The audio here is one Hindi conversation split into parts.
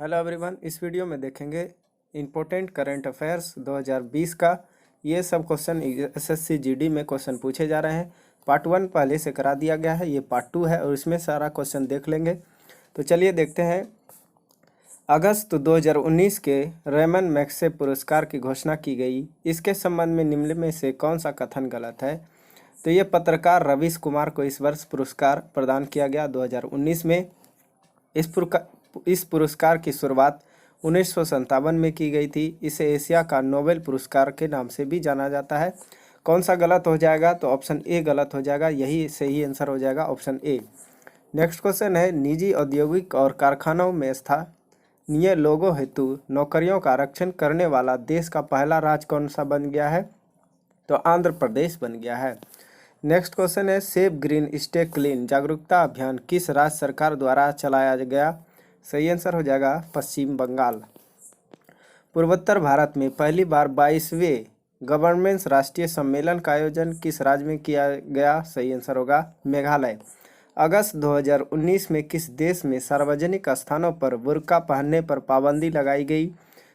हेलो एवरीवन, इस वीडियो में देखेंगे इम्पोर्टेंट करंट अफेयर्स 2020 का। ये सब क्वेश्चन एसएससी जीडी में क्वेश्चन पूछे जा रहे हैं। पार्ट 1 पहले से करा दिया गया है, ये पार्ट 2 है और इसमें सारा क्वेश्चन देख लेंगे। तो चलिए देखते हैं। अगस्त 2019 के रेमन मैग्सेसे पुरस्कार की घोषणा की गई। इसके संबंध में निम्न में से कौन सा कथन गलत है? तो ये पत्रकार रवीश कुमार को इस वर्ष पुरस्कार प्रदान किया गया 2019 में। इस पुरस्कार की शुरुआत 1957 में की गई थी। इसे एशिया का नोबेल पुरस्कार के नाम से भी जाना जाता है। कौन सा गलत हो जाएगा? तो ऑप्शन ए गलत हो जाएगा, यही सही आंसर हो जाएगा, ऑप्शन ए। नेक्स्ट क्वेश्चन है, निजी औद्योगिक और कारखानों में स्थानीय लोगों हेतु नौकरियों का आरक्षण करने वाला देश का पहला राज्य कौन सा बन गया है? तो आंध्र प्रदेश बन गया है। नेक्स्ट क्वेश्चन है, सेव ग्रीन स्टे क्लीन जागरूकता अभियान किस राज्य सरकार द्वारा चलाया गया? सही आंसर हो जाएगा पश्चिम बंगाल। पूर्वोत्तर भारत में पहली बार 22वें गवर्नेंस राष्ट्रीय सम्मेलन का आयोजन किस राज्य में किया गया? सही आंसर होगा मेघालय। अगस्त 2019 में किस देश में सार्वजनिक स्थानों पर बुर्का पहनने पर पाबंदी लगाई गई?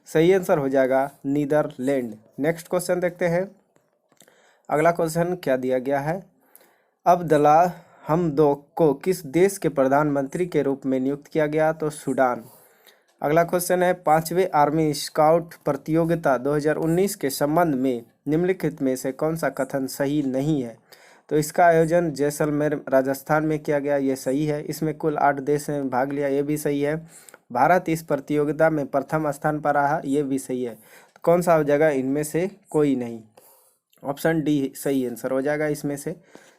सही आंसर हो जाएगा नीदरलैंड। नेक्स्ट क्वेश्चन देखते हैं। अगला क्वेश्चन क्या दिया गया है? अब्दुल्ला हमदोक को किस देश के प्रधानमंत्री के रूप में नियुक्त किया गया? तो सूडान। अगला क्वेश्चन है, 5वें आर्मी स्काउट प्रतियोगिता 2019 के संबंध में निम्नलिखित में से कौन सा कथन सही नहीं है? तो इसका आयोजन जैसलमेर राजस्थान में किया गया, ये सही है। इसमें कुल 8 देश ने भाग लिया, ये भी सही है। भारत इस प्रतियोगिता में प्रथम स्थान पर रहा, ये भी सही है। तो कौन सा हो जाएगा? इनमें से कोई नहीं, ऑप्शन डी सही आंसर हो जाएगा इसमें से।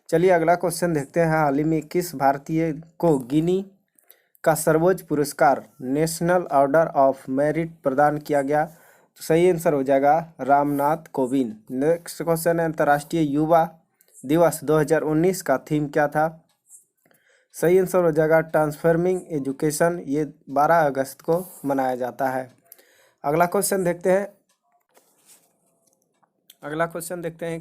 चलिए अगला क्वेश्चन देखते हैं। हाल ही में किस भारतीय को गिनी का सर्वोच्च पुरस्कार नेशनल ऑर्डर ऑफ मेरिट प्रदान किया गया? तो सही आंसर हो जाएगा रामनाथ कोविंद। नेक्स्ट क्वेश्चन है, अंतर्राष्ट्रीय युवा दिवस 2019 का थीम क्या था? सही आंसर हो जाएगा ट्रांसफॉर्मिंग एजुकेशन। ये 12 अगस्त को मनाया जाता है। अगला क्वेश्चन देखते हैं।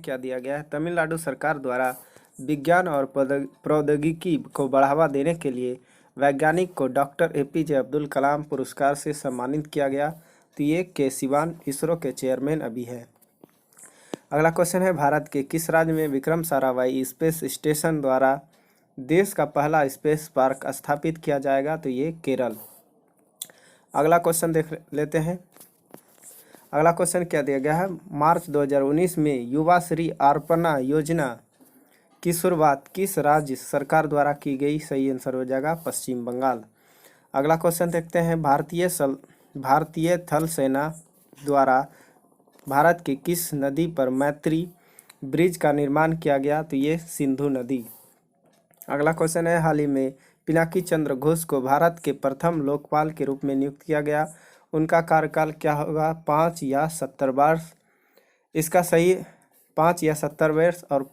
क्या दिया गया है? तमिलनाडु सरकार द्वारा विज्ञान और प्रौद्योगिकी को बढ़ावा देने के लिए वैज्ञानिक को डॉक्टर एपीजे अब्दुल कलाम पुरस्कार से सम्मानित किया गया। तो ये के सिवान इसरो के चेयरमैन अभी है। अगला क्वेश्चन है, भारत के किस राज्य में विक्रम साराभाई स्पेस स्टेशन द्वारा देश का पहला स्पेस पार्क स्थापित किया जाएगा? तो ये केरल। अगला क्वेश्चन देख लेते हैं। अगला क्वेश्चन क्या दिया गया है? मार्च 2019 में युवा श्री अर्पणा योजना की शुरुआत किस राज्य सरकार द्वारा की गई? सही आंसर हो जाएगा पश्चिम बंगाल। अगला क्वेश्चन देखते हैं। भारतीय थल सेना द्वारा भारत की किस नदी पर मैत्री ब्रिज का निर्माण किया गया? तो ये सिंधु नदी। अगला क्वेश्चन है, हाल ही में पिनाकी चंद्र घोष को भारत के प्रथम लोकपाल के रूप में नियुक्त किया गया। उनका कार्यकाल क्या होगा? 5 या 70 वर्ष। इसका सही 5 या 70 वर्ष। और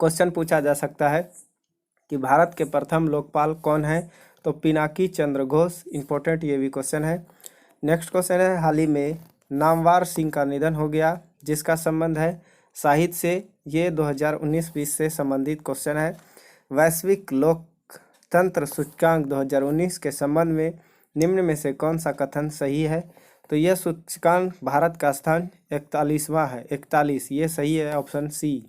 क्वेश्चन पूछा जा सकता है कि भारत के प्रथम लोकपाल कौन है? तो पिनाकी चंद्र घोष। इंपॉर्टेंट ये भी क्वेश्चन है। नेक्स्ट क्वेश्चन है, हाल ही में नामवर सिंह का निधन हो गया, जिसका संबंध है साहित्य से। ये 2019-20 से संबंधित क्वेश्चन है। वैश्विक लोकतंत्र सूचकांक 2019 के संबंध में निम्न में से कौन सा कथन सही है? तो यह सूचकांक भारत का स्थान 41वां है, 41, ये सही है, ऑप्शन सी।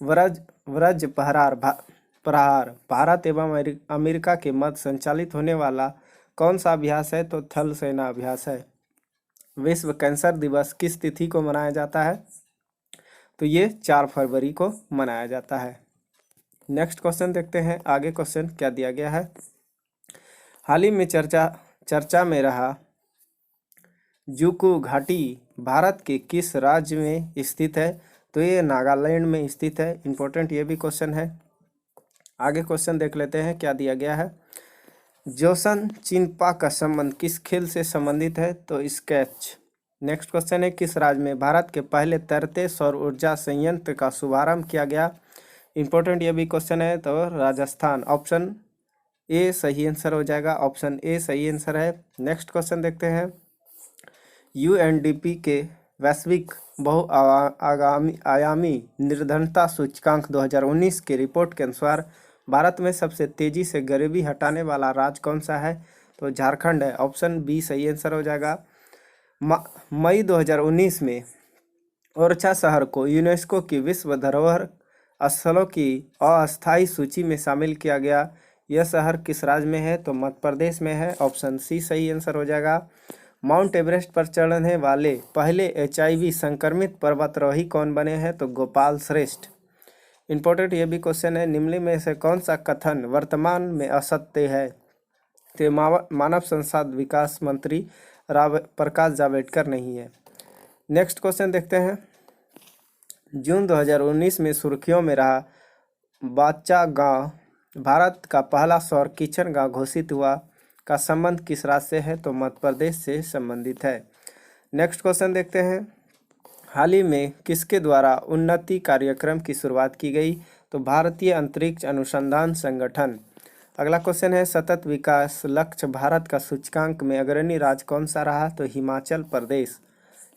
व्रज प्रहार भारत एवं अमेरिका के मध्य संचालित होने वाला कौन सा अभ्यास है? तो थल सेना अभ्यास है। विश्व कैंसर दिवस किस तिथि को मनाया जाता है? तो ये 4 फरवरी को मनाया जाता है। नेक्स्ट क्वेश्चन देखते हैं। आगे क्वेश्चन क्या दिया गया है? हाल ही में चर्चा में रहा जुकू घाटी भारत के किस राज्य में स्थित है? तो ये नागालैंड में स्थित है। इंपॉर्टेंट ये भी क्वेश्चन है। आगे क्वेश्चन देख लेते हैं क्या दिया गया है। जोसन चिनपा का संबंध किस खेल से संबंधित है? तो स्केच। नेक्स्ट क्वेश्चन है, किस राज्य में भारत के पहले तैरते सौर ऊर्जा संयंत्र का शुभारंभ किया गया? इंपॉर्टेंट ये भी क्वेश्चन है। तो राजस्थान, ऑप्शन ए सही आंसर हो जाएगा, ऑप्शन ए सही आंसर है। नेक्स्ट क्वेश्चन देखते हैं। यूएनडीपी के वैश्विक आयामी निर्धनता सूचकांक 2019 की रिपोर्ट के अनुसार भारत में सबसे तेजी से गरीबी हटाने वाला राज्य कौन सा है? तो झारखंड है, ऑप्शन बी सही आंसर हो जाएगा। मई 2019 में ओरछा शहर को यूनेस्को की विश्व धरोहर स्थलों की अस्थायी सूची में शामिल किया गया। यह शहर किस राज्य में है? तो मध्य प्रदेश में है, ऑप्शन सी सही आंसर हो जाएगा। माउंट एवरेस्ट पर चढ़ने वाले पहले HIV संक्रमित पर्वतारोही कौन बने हैं? तो गोपाल श्रेष्ठ। इंपॉर्टेंट ये भी क्वेश्चन है, निम्न में से कौन सा कथन वर्तमान में असत्य है? तो मानव संसाधन विकास मंत्री प्रकाश जावड़ेकर नहीं है। नेक्स्ट क्वेश्चन देखते हैं। जून 2019 में सुर्खियों में रहा बाचा गांव भारत का पहला सौर किचन गांव घोषित हुआ का संबंध किस राज्य से है? तो मध्य प्रदेश से संबंधित है। नेक्स्ट क्वेश्चन देखते हैं। हाल ही में किसके द्वारा उन्नति कार्यक्रम की शुरुआत की गई? तो भारतीय अंतरिक्ष अनुसंधान संगठन। अगला क्वेश्चन है, सतत विकास लक्ष्य भारत का सूचकांक में अग्रणी राज्य कौन सा रहा? तो हिमाचल प्रदेश।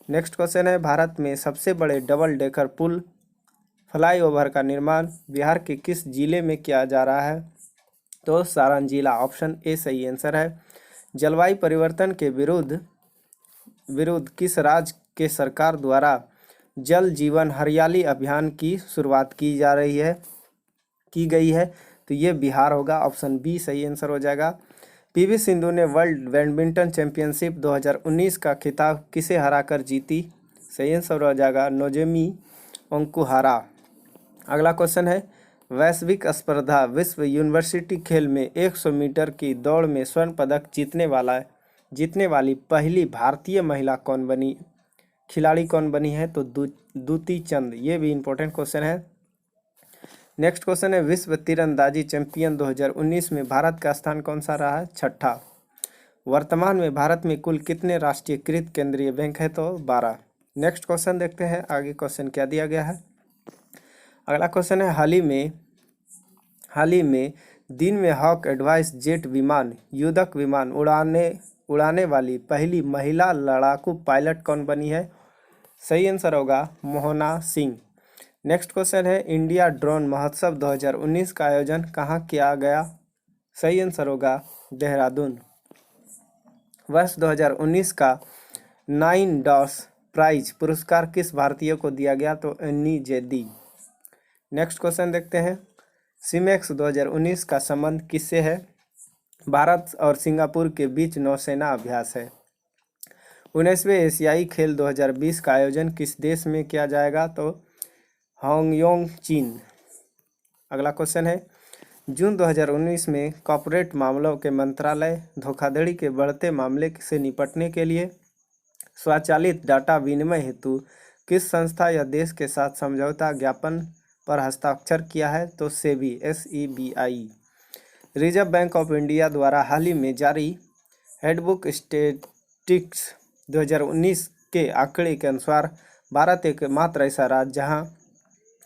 नेक्स्ट क्वेश्चन है, भारत में सबसे बड़े डबल डेकर पुल फ्लाईओवर का निर्माण बिहार के किस जिले में किया जा रहा है? तो सारण जिला, ऑप्शन ए सही आंसर है। जलवायु परिवर्तन के विरुद्ध किस राज्य के सरकार द्वारा जल जीवन हरियाली अभियान की शुरुआत की गई है? तो ये बिहार होगा, ऑप्शन बी सही आंसर हो जाएगा। PV सिंधु ने वर्ल्ड बैडमिंटन चैंपियनशिप 2019 का खिताब किसे हराकर जीती? सही आंसर हो जाएगा नोजोमी ओकुहारा। अगला क्वेश्चन है, वैश्विक स्पर्धा विश्व यूनिवर्सिटी खेल में 100 मीटर की दौड़ में स्वर्ण पदक जीतने वाली पहली भारतीय महिला खिलाड़ी कौन बनी है? तो दूती चंद। ये भी इंपॉर्टेंट क्वेश्चन है। नेक्स्ट क्वेश्चन है, विश्व तीरंदाजी चैंपियन 2019 में भारत का स्थान कौन सा रहा है? छठा। वर्तमान में भारत में कुल कितने राष्ट्रीयकृत केंद्रीय बैंक है? तो 12। नेक्स्ट क्वेश्चन देखते हैं आगे क्वेश्चन क्या दिया गया है। अगला क्वेश्चन है, हाल ही में दिन में हॉक एडवाइस जेट विमान युद्धक विमान उड़ाने वाली पहली महिला लड़ाकू पायलट कौन बनी है? सही आंसर होगा मोहना सिंह। नेक्स्ट क्वेश्चन है, इंडिया ड्रोन महोत्सव 2019 का आयोजन कहाँ किया गया? सही आंसर होगा देहरादून। वर्ष 2019 का 9 डॉस प्राइज पुरस्कार किस भारतीय को दिया गया? तो एन्नी जेदी। नेक्स्ट क्वेश्चन देखते हैं, सिमेक्स 2019 का संबंध किससे है? भारत और सिंगापुर के बीच नौसेना अभ्यास है। 19वें एशियाई खेल 2020 का आयोजन किस देश में किया जाएगा? तो हांगयोंग, चीन। अगला क्वेश्चन है, जून 2019 में कॉर्पोरेट मामलों के मंत्रालय धोखाधड़ी के बढ़ते मामले से निपटने के लिए स्वचालित डाटा विनिमय हेतु किस संस्था या देश के साथ समझौता ज्ञापन पर हस्ताक्षर किया है? तो SEBI, SEBI। Reserve bank of India द्वारा हाल ही में जारी हैंडबुक स्टैटिस्टिक्स 2019 के आंकड़े के अनुसार भारत एकमात्र ऐसा राज्य जहां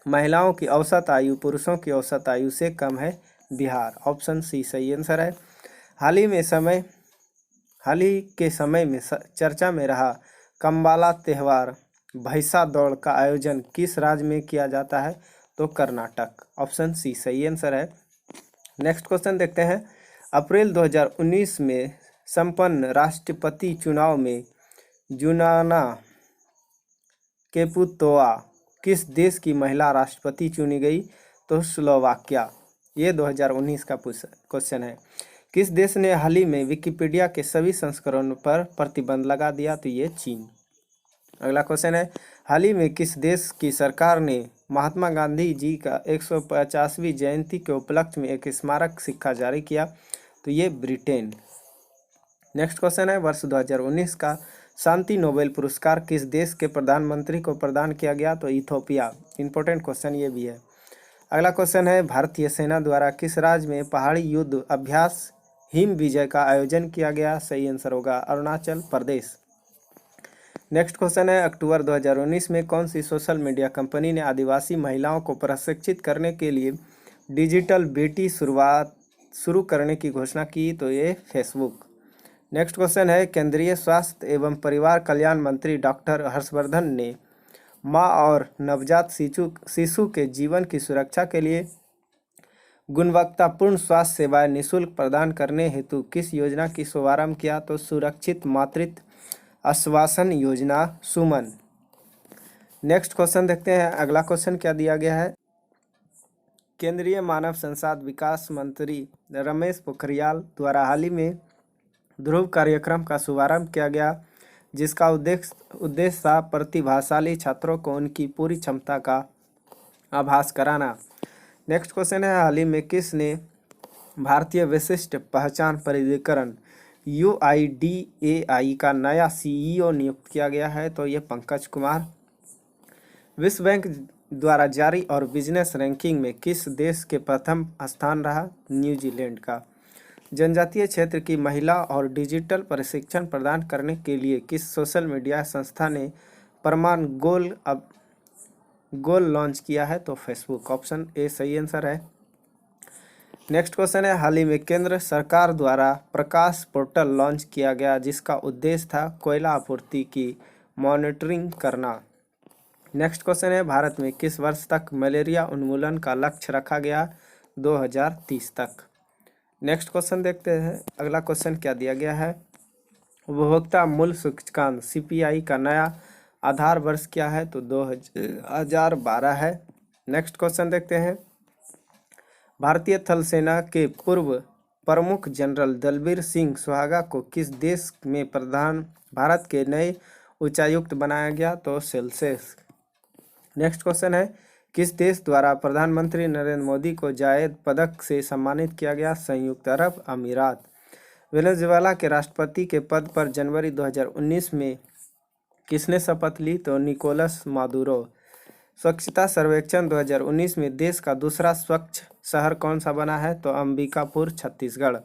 महिलाओं की औसत आयु पुरुषों की औसत आयु से कम है, बिहार, ऑप्शन सी सही आंसर है। हाल ही के समय में चर्चा में रहा कंबाला त्योहार भैंसा दौड़ का आयोजन किस राज्य में किया जाता है? तो कर्नाटक, ऑप्शन सी सही आंसर है। नेक्स्ट क्वेश्चन देखते हैं, अप्रैल 2019 में संपन्न राष्ट्रपति चुनाव में जूलियाना केपुतोवा किस देश की महिला राष्ट्रपति चुनी गई? तो स्लोवाकिया। ये 2019 का क्वेश्चन है। किस देश ने हाल ही में विकिपीडिया के सभी संस्करणों पर प्रतिबंध लगा दिया? तो ये चीन। अगला क्वेश्चन है, हाल ही में किस देश की सरकार ने महात्मा गांधी जी का 150वीं जयंती के उपलक्ष्य में एक स्मारक सिक्का जारी किया? तो ये ब्रिटेन। नेक्स्ट क्वेश्चन है, वर्ष 2019 का शांति नोबेल पुरस्कार किस देश के प्रधानमंत्री को प्रदान किया गया? तो इथोपिया। इंपॉर्टेंट क्वेश्चन ये भी है। अगला क्वेश्चन है, भारतीय सेना द्वारा किस राज्य में पहाड़ी युद्ध अभ्यास हिम विजय का आयोजन किया गया? सही आंसर होगा अरुणाचल प्रदेश। नेक्स्ट क्वेश्चन है, अक्टूबर 2019 में कौन सी सोशल मीडिया कंपनी ने आदिवासी महिलाओं को प्रशिक्षित करने के लिए डिजिटल बेटी शुरू करने की घोषणा की? तो ये फेसबुक। नेक्स्ट क्वेश्चन है, केंद्रीय स्वास्थ्य एवं परिवार कल्याण मंत्री डॉक्टर हर्षवर्धन ने मां और नवजात शिशु के जीवन की सुरक्षा के लिए गुणवत्तापूर्ण स्वास्थ्य सेवाएं निःशुल्क प्रदान करने हेतु किस योजना की शुभारंभ किया? तो सुरक्षित मातृत्व आश्वासन योजना सुमन। नेक्स्ट क्वेश्चन देखते हैं। अगला क्वेश्चन क्या दिया गया है? केंद्रीय मानव संसाधन विकास मंत्री रमेश पोखरियाल द्वारा हाल ही में ध्रुव कार्यक्रम का शुभारंभ किया गया, जिसका उद्देश्य था प्रतिभाशाली छात्रों को उनकी पूरी क्षमता का आभास कराना। नेक्स्ट क्वेश्चन है, हाल ही में किसने भारतीय विशिष्ट पहचान प्राधिकरण UIDAI का नया CEO नियुक्त किया गया है? तो ये पंकज कुमार। विश्व बैंक द्वारा जारी और बिजनेस रैंकिंग में किस देश के प्रथम स्थान रहा? न्यूजीलैंड का। जनजातीय क्षेत्र की महिला और डिजिटल प्रशिक्षण प्रदान करने के लिए किस सोशल मीडिया संस्था ने प्रमाण गोल लॉन्च किया है? तो फेसबुक। ऑप्शन ए सही आंसर है। नेक्स्ट क्वेश्चन है, हाल ही में केंद्र सरकार द्वारा प्रकाश पोर्टल लॉन्च किया गया, जिसका उद्देश्य था कोयला आपूर्ति की मॉनिटरिंग करना। नेक्स्ट क्वेश्चन है, भारत में किस वर्ष तक मलेरिया उन्मूलन का लक्ष्य रखा गया? 2030 तक। नेक्स्ट क्वेश्चन देखते हैं। अगला क्वेश्चन क्या दिया गया है? उपभोक्ता मूल्य सूचकांक CPI का नया आधार वर्ष क्या है? तो 2012 है। नेक्स्ट क्वेश्चन देखते हैं। भारतीय थल सेना के पूर्व प्रमुख जनरल दलबीर सिंह सुहागा को किस देश में भारत के नए उच्चायुक्त बनाया गया? तो सेल्सियस। नेक्स्ट क्वेश्चन है, किस देश द्वारा प्रधानमंत्री नरेंद्र मोदी को जायद पदक से सम्मानित किया गया? संयुक्त अरब अमीरात। वेनेजुएला के राष्ट्रपति के पद पर जनवरी 2019 में किसने शपथ ली? तो निकोलस मादुरो। स्वच्छता सर्वेक्षण 2019 में देश का दूसरा स्वच्छ शहर कौन सा बना है? तो अंबिकापुर, छत्तीसगढ़।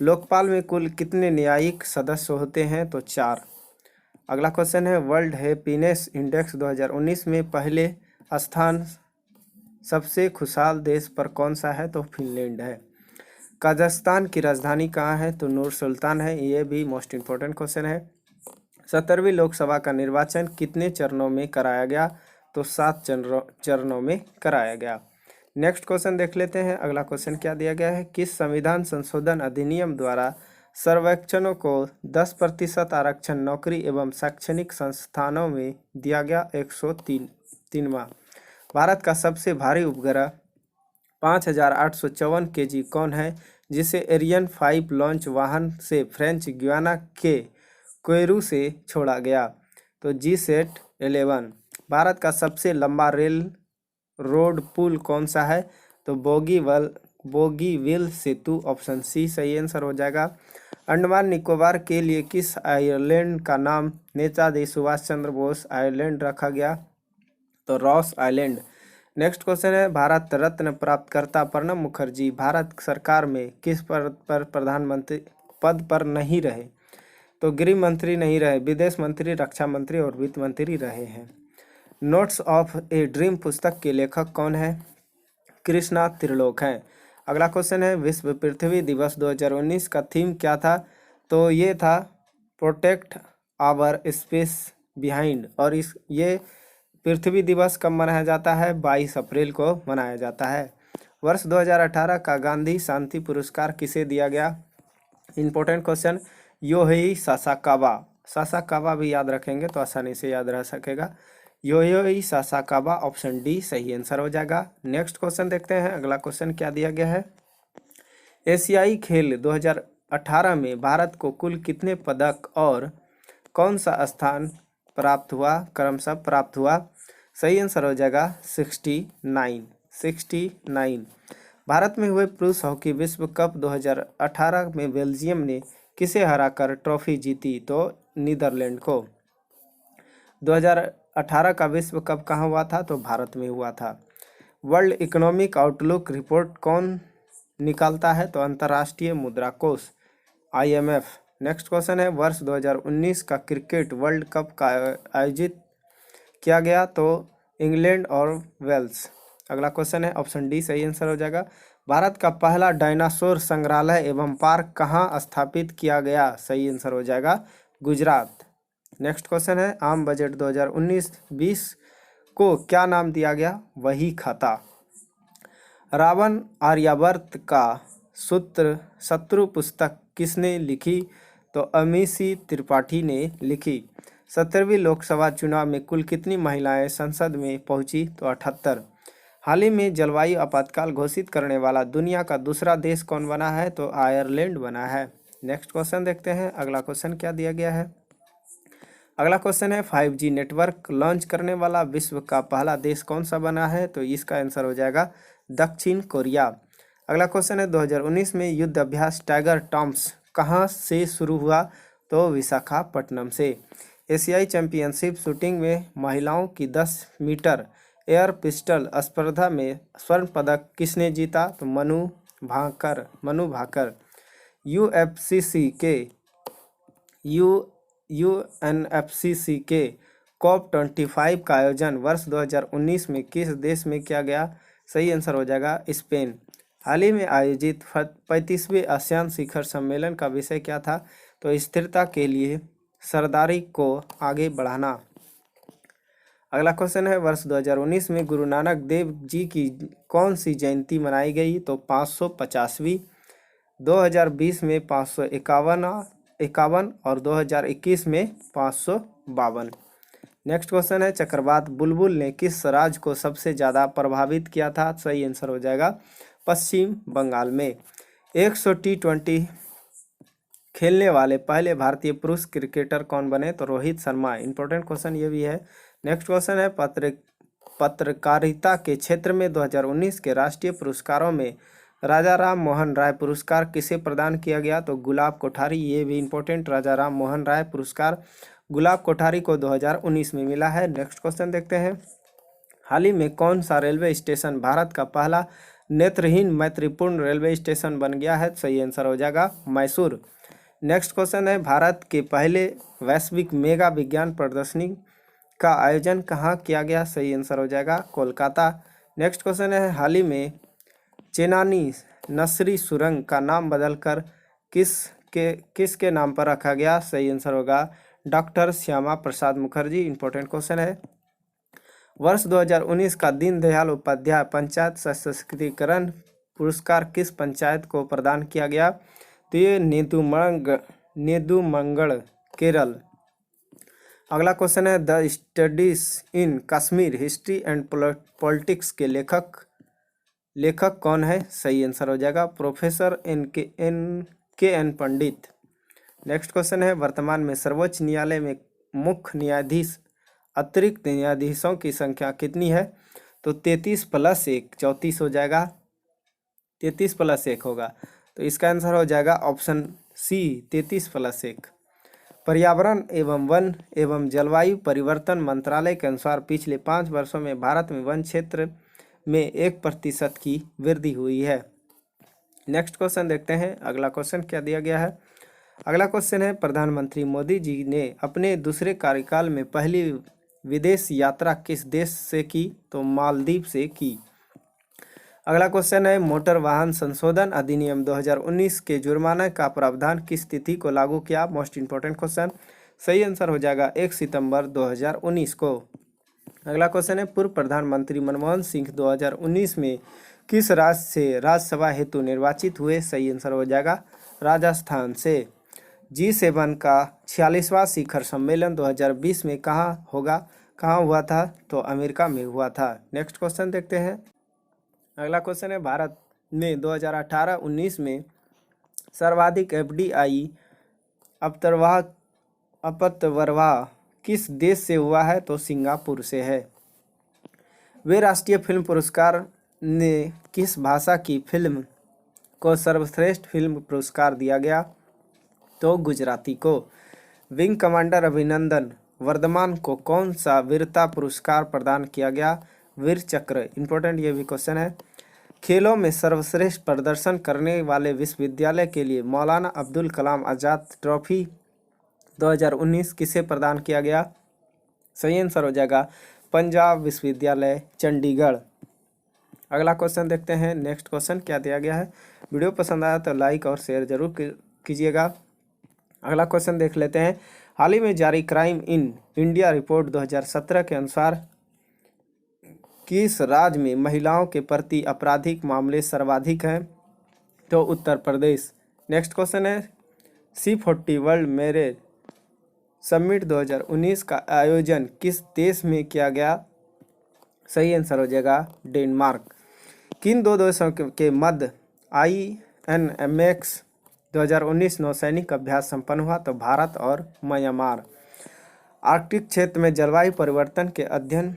लोकपाल में कुल कितने न्यायिक सदस्य होते हैं? तो 4। अगला क्वेश्चन है, वर्ल्ड हैप्पीनेस इंडेक्स 2019 में पहले स्थान सबसे खुशहाल देश पर कौन सा है? तो फिनलैंड है। कजाकिस्तान की राजधानी कहाँ है? तो नूर सुल्तान है। ये भी मोस्ट इम्पोर्टेंट क्वेश्चन है। 17वीं लोकसभा का निर्वाचन कितने चरणों में कराया गया? तो 7 चरणों में कराया गया। नेक्स्ट क्वेश्चन देख लेते हैं। अगला क्वेश्चन क्या दिया गया है? किस संविधान संशोधन अधिनियम द्वारा सर्वेक्षणों को 10% आरक्षण नौकरी एवं शैक्षणिक संस्थानों में दिया गया? 103वां। भारत का सबसे भारी उपग्रह 5854 kg कौन है, जिसे एरियन 5 लॉन्च वाहन से फ्रेंच गुयाना के कोयरू से छोड़ा गया? तो GSAT-11। भारत का सबसे लंबा रेल रोड पुल कौन सा है? तो बोगीविल सेतु। ऑप्शन सी सही आंसर हो जाएगा। अंडमान निकोबार के लिए किस आइलैंड का नाम नेताजी सुभाष चंद्र बोस आइलैंड रखा गया? तो रॉस आइलैंड। नेक्स्ट क्वेश्चन है, भारत रत्न प्राप्तकर्ता प्रणब मुखर्जी भारत सरकार में किस प्रधानमंत्री पद पर नहीं रहे? तो गृह मंत्री नहीं रहे, विदेश मंत्री, रक्षा मंत्री और वित्त मंत्री रहे हैं। नोट्स ऑफ ए ड्रीम पुस्तक के लेखक कौन है? कृष्णा त्रिलोक हैं। अगला क्वेश्चन है, विश्व पृथ्वी दिवस 2019 का थीम क्या था? तो ये था प्रोटेक्ट आवर स्पेस बिहाइंड। और ये पृथ्वी दिवस कब मनाया जाता है? 22 अप्रैल को मनाया जाता है। वर्ष 2018 का गांधी शांति पुरस्कार किसे दिया गया? Important question, Yohei Sasakawa. Sasakawa भी याद रखेंगे तो आसानी से याद रह सकेगा। Yohei Sasakawa. ऑप्शन डी सही आंसर हो जाएगा। नेक्स्ट क्वेश्चन देखते हैं। अगला क्वेश्चन क्या दिया गया है? एशियाई खेल 2018 में भारत को कुल कितने पदक और कौन सा स्थान प्राप्त हुआ, क्रमशः प्राप्त हुआ? सही आंसर हो जाएगा 69। भारत में हुए पुरुष हॉकी विश्व कप 2018 में बेल्जियम ने किसे हराकर ट्रॉफी जीती? तो नीदरलैंड को। 2018 का विश्व कप कहाँ हुआ था? तो भारत में हुआ था। वर्ल्ड इकोनॉमिक आउटलुक रिपोर्ट कौन निकालता है? तो अंतर्राष्ट्रीय मुद्रा कोष IMF। नेक्स्ट क्वेश्चन है, वर्ष 2019 का क्रिकेट वर्ल्ड कप का आयोजित किया गया? तो इंग्लैंड और वेल्स। अगला क्वेश्चन है, ऑप्शन डी सही आंसर हो जाएगा। भारत का पहला डायनासोर संग्रहालय एवं पार्क कहाँ स्थापित किया गया? सही आंसर हो जाएगा गुजरात। नेक्स्ट क्वेश्चन है, आम बजट 2019-20 को क्या नाम दिया गया? वही खाता। रावण आर्यावर्त का सूत्र शत्रु पुस्तक किसने लिखी? तो अमीसी त्रिपाठी ने लिखी। 17वीं लोकसभा चुनाव में कुल कितनी महिलाएं संसद में पहुंची? तो 78। हाल ही में जलवायु आपातकाल घोषित करने वाला दुनिया का दूसरा देश कौन बना है? तो आयरलैंड बना है। नेक्स्ट क्वेश्चन देखते हैं। अगला क्वेश्चन क्या दिया गया है? अगला क्वेश्चन है 5G नेटवर्क लॉन्च करने वाला विश्व का पहला देश कौन सा बना है? तो इसका आंसर हो जाएगा दक्षिण कोरिया। अगला क्वेश्चन है 2019 में युद्ध अभ्यास टाइगर टॉम्स कहाँ से शुरू हुआ? तो विशाखापट्टनम से। एशियाई चैंपियनशिप शूटिंग में महिलाओं की 10 मीटर एयर पिस्टल स्पर्धा में स्वर्ण पदक किसने जीता? तो मनु भाकर। यूएफसीसी के यूएनएफसीसी के COP25 का आयोजन वर्ष 2019 में किस देश में किया गया? सही आंसर हो जाएगा स्पेन। हाल ही में आयोजित 35वें आसियान शिखर सम्मेलन का विषय क्या था? तो स्थिरता के लिए सरदारी को आगे बढ़ाना। अगला क्वेश्चन है वर्ष 2019 में गुरु नानक देव जी की कौन सी जयंती मनाई गई? तो 550वीं। 2020 में 551 और 2021 में 552। नेक्स्ट क्वेश्चन है चक्रवात बुलबुल ने किस राज्य को सबसे ज़्यादा प्रभावित किया था? सही आंसर हो जाएगा पश्चिम बंगाल में। 100 T20 खेलने वाले पहले भारतीय पुरुष क्रिकेटर कौन बने? तो रोहित शर्मा। इंपॉर्टेंट क्वेश्चन ये भी है। नेक्स्ट क्वेश्चन है पत्रकारिता के क्षेत्र में 2019 के राष्ट्रीय पुरस्कारों में राजा राम मोहन राय पुरस्कार किसे प्रदान किया गया? तो गुलाब कोठारी। ये भी इंपॉर्टेंट, राजा राम मोहन राय पुरस्कार गुलाब कोठारी को 2019 में मिला है। नेक्स्ट क्वेश्चन देखते हैं। हाल ही में कौन सा रेलवे स्टेशन भारत का पहला नेत्रहीन मैत्रीपूर्ण रेलवे स्टेशन बन गया है? सही आंसर हो जाएगा मैसूर। नेक्स्ट क्वेश्चन है भारत के पहले वैश्विक मेगा विज्ञान प्रदर्शनी का आयोजन कहाँ किया गया? सही आंसर हो जाएगा कोलकाता। नेक्स्ट क्वेश्चन है हाल ही में चेनानी नसरी सुरंग का नाम बदलकर किसके नाम पर रखा गया? सही आंसर होगा doctor Shyama Prasad Mukherjee. Important question है वर्ष 2019 का दीनदयाल उपाध्याय पंचायत सशक्तिकरण पुरस्कार किस पंचायत को प्रदान किया गया? तो ये नेदुमंगल केरल। अगला क्वेश्चन है the studies in Kashmir history and politics के लेखक कौन है? सही आंसर हो जाएगा प्रोफेसर एन पंडित। नेक्स्ट क्वेश्चन है वर्तमान में सर्वोच्च न्यायालय में मुख्य न्यायाधीश अतिरिक्त न्यायाधीशों की संख्या कितनी है? तो 33+1 34 हो जाएगा। 33+1 होगा, तो इसका आंसर हो जाएगा ऑप्शन सी 33+1। पर्यावरण एवं वन एवं जलवायु परिवर्तन मंत्रालय के अनुसार पिछले 5 वर्षों में भारत में वन क्षेत्र में 1% की वृद्धि हुई है। नेक्स्ट क्वेश्चन देखते हैं। अगला क्वेश्चन क्या दिया गया है? अगला क्वेश्चन है प्रधानमंत्री मोदी जी ने अपने दूसरे कार्यकाल में पहली विदेश यात्रा किस देश से की? तो मालदीव से की। अगला क्वेश्चन है मोटर वाहन संशोधन अधिनियम 2019 के जुर्माना का प्रावधान किस तिथि को लागू किया? Most important question. सही आंसर हो जाएगा 1 सितंबर 2019 को। अगला क्वेश्चन है पूर्व प्रधानमंत्री मनमोहन सिंह 2019 में किस राज्य से राज्यसभा हेतु निर्वाचित हुए? सही आंसर हो जाएगा राजस्थान से। G7 का 46वां शिखर सम्मेलन 2020 में कहाँ हुआ था? तो अमेरिका में हुआ था। नेक्स्ट क्वेश्चन देखते हैं। अगला क्वेश्चन है भारत में 2018-19 में सर्वाधिक FDI अपतवरवाह किस देश से हुआ है? तो सिंगापुर से है। वे राष्ट्रीय फिल्म पुरस्कार ने किस भाषा की फिल्म को सर्वश्रेष्ठ फिल्म पुरस्कार दिया गया? तो गुजराती को। विंग कमांडर अभिनंदन वर्धमान को कौन सा वीरता पुरस्कार प्रदान किया गया? वीर चक्र। इंपॉर्टेंट ये भी क्वेश्चन है। खेलों में सर्वश्रेष्ठ प्रदर्शन करने वाले विश्वविद्यालय के लिए मौलाना अब्दुल कलाम आज़ाद ट्रॉफी 2019 किसे प्रदान किया गया? सही आंसर हो जाएगा पंजाब विश्वविद्यालय चंडीगढ़। अगला क्वेश्चन देखते हैं। नेक्स्ट क्वेश्चन क्या दिया गया है? वीडियो पसंद आया तो लाइक और शेयर जरूर कीजिएगा। अगला क्वेश्चन देख लेते हैं। हाल ही में जारी क्राइम इन इंडिया रिपोर्ट 2017 के अनुसार किस राज्य में महिलाओं के प्रति आपराधिक मामले सर्वाधिक हैं? तो उत्तर प्रदेश। नेक्स्ट क्वेश्चन है C40 वर्ल्ड मैरिज समिट 2019 का आयोजन किस देश में किया गया? सही आंसर हो जाएगा डेनमार्क। किन दो देशों के मध्य INMX 2019 नौसैनिक अभ्यास संपन्न हुआ? तो भारत और म्यांमार। आर्कटिक क्षेत्र में जलवायु परिवर्तन के अध्ययन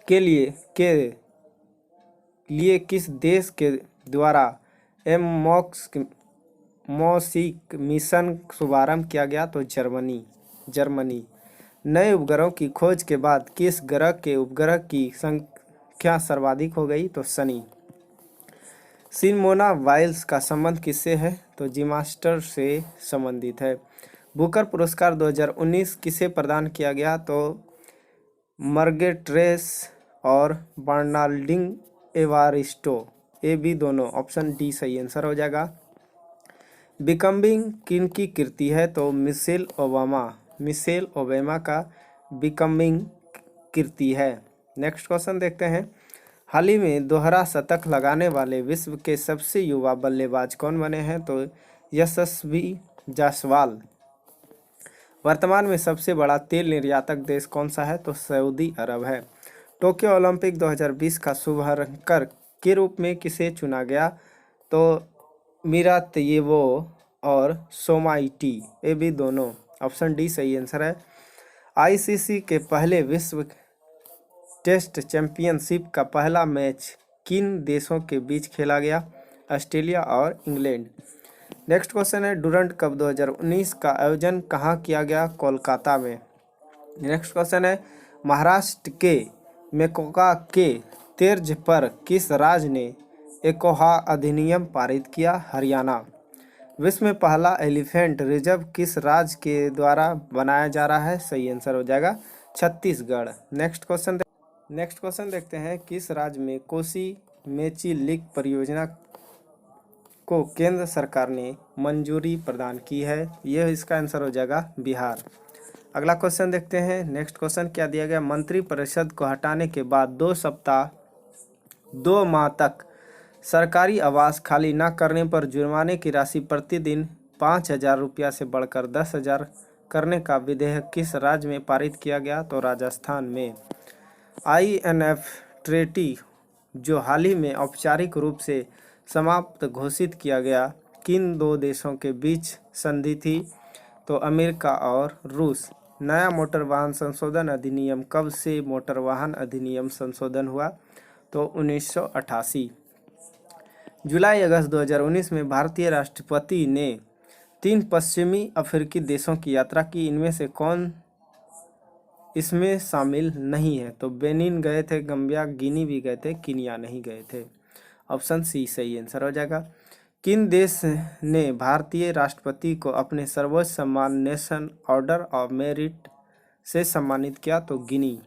के लिए किस देश के द्वारा मॉसिक मिशन शुभारंभ किया गया? तो जर्मनी। नए उपग्रहों की खोज के बाद किस ग्रह के उपग्रह की संख्या सर्वाधिक हो गई? तो शनि। सिमोना वाइल्स का संबंध किससे है? तो जिम्नास्टर से संबंधित है। बुकर पुरस्कार 2019 किसे प्रदान किया गया? तो मर्गेट्रेस और बर्नाल्डिन एवारिस्टो, ए बी दोनों। ऑप्शन डी सही आंसर हो जाएगा। बिकमिंग किन की कृति है? तो मिशेल ओबामा का बिकमिंग कृति है। नेक्स्ट क्वेश्चन देखते हैं। हाल ही में दोहरा शतक लगाने वाले विश्व के सबसे युवा बल्लेबाज कौन बने हैं? तो यशस्वी जायसवाल। वर्तमान में सबसे बड़ा तेल निर्यातक देश कौन सा है? तो सऊदी अरब है। टोक्यो ओलंपिक 2020 का शुभारंभकर के रूप में किसे चुना गया? तो मिरातियेवो और सोमाइटी, ए बी दोनों। ऑप्शन डी सही आंसर है। ICC के पहले विश्व टेस्ट चैंपियनशिप का पहला मैच किन देशों के बीच खेला गया? ऑस्ट्रेलिया और इंग्लैंड। नेक्स्ट क्वेश्चन है डुरंड कप 2019 का आयोजन कहाँ किया गया? कोलकाता में। नेक्स्ट क्वेश्चन है महाराष्ट्र के मेकोका के तर्ज पर किस राज्य ने एकोहा अधिनियम पारित किया? हरियाणा। विश्व में पहला एलिफेंट रिजर्व किस राज्य के द्वारा बनाया जा रहा है? सही आंसर हो जाएगा छत्तीसगढ़। नेक्स्ट क्वेश्चन देखते हैं। किस राज्य में कोसी मेची लिक परियोजना को केंद्र सरकार ने मंजूरी प्रदान की है? यह इसका आंसर हो जाएगा बिहार। अगला क्वेश्चन देखते हैं। नेक्स्ट क्वेश्चन क्या दिया गया? मंत्रिपरिषद को हटाने के बाद 2 माह तक सरकारी आवास खाली न करने पर जुर्माने की राशि प्रतिदिन 5,000 रुपया से बढ़कर 10,000 करने का विधेयक किस राज्य में पारित किया गया? तो राजस्थान में। INF ट्रीटी जो हाल ही में औपचारिक रूप से समाप्त घोषित किया गया किन 2 देशों के बीच संधि थी? तो अमेरिका और रूस। नया मोटर वाहन संशोधन अधिनियम कब से मोटर वाहन अधिनियम संशोधन हुआ? तो 1988। जुलाई अगस्त 2019 में भारतीय राष्ट्रपति ने 3 पश्चिमी अफ्रीकी देशों की यात्रा की। इनमें से कौन इसमें शामिल नहीं है? तो बेनिन गए थे, गम्बिया, गिनी भी गए थे, किनिया नहीं गए थे। ऑप्शन सी सही आंसर हो जाएगा। किन देश ने भारतीय राष्ट्रपति को अपने सर्वोच्च सम्मान नेशन ऑर्डर ऑफ मेरिट से सम्मानित किया? तो गिनी।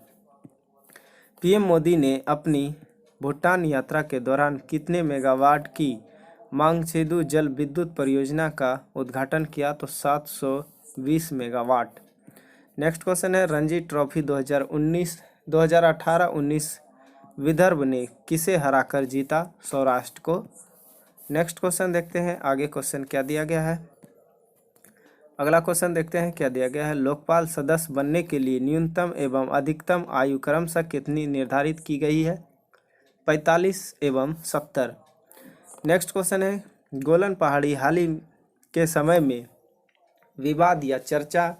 PM मोदी ने अपनी भूटान यात्रा के दौरान कितने मेगावाट की मांगछेदु जल विद्युत परियोजना का उद्घाटन किया? तो 720 मेगावाट। नेक्स्ट क्वेश्चन है रणजी ट्रॉफी 2018-19 विदर्भ ने किसे हराकर जीता? सौराष्ट्र को। नेक्स्ट क्वेश्चन देखते हैं आगे क्वेश्चन क्या दिया गया है। अगला क्वेश्चन देखते हैं क्या दिया गया है। लोकपाल सदस्य बनने के लिए न्यूनतम एवं अधिकतम आयु क्रमशः कितनी निर्धारित की गई है? 45 एवं 70। नेक्स्ट क्वेश्चन है गोलन पहाड़ी हाल ही के समय में विवाद या चर्चा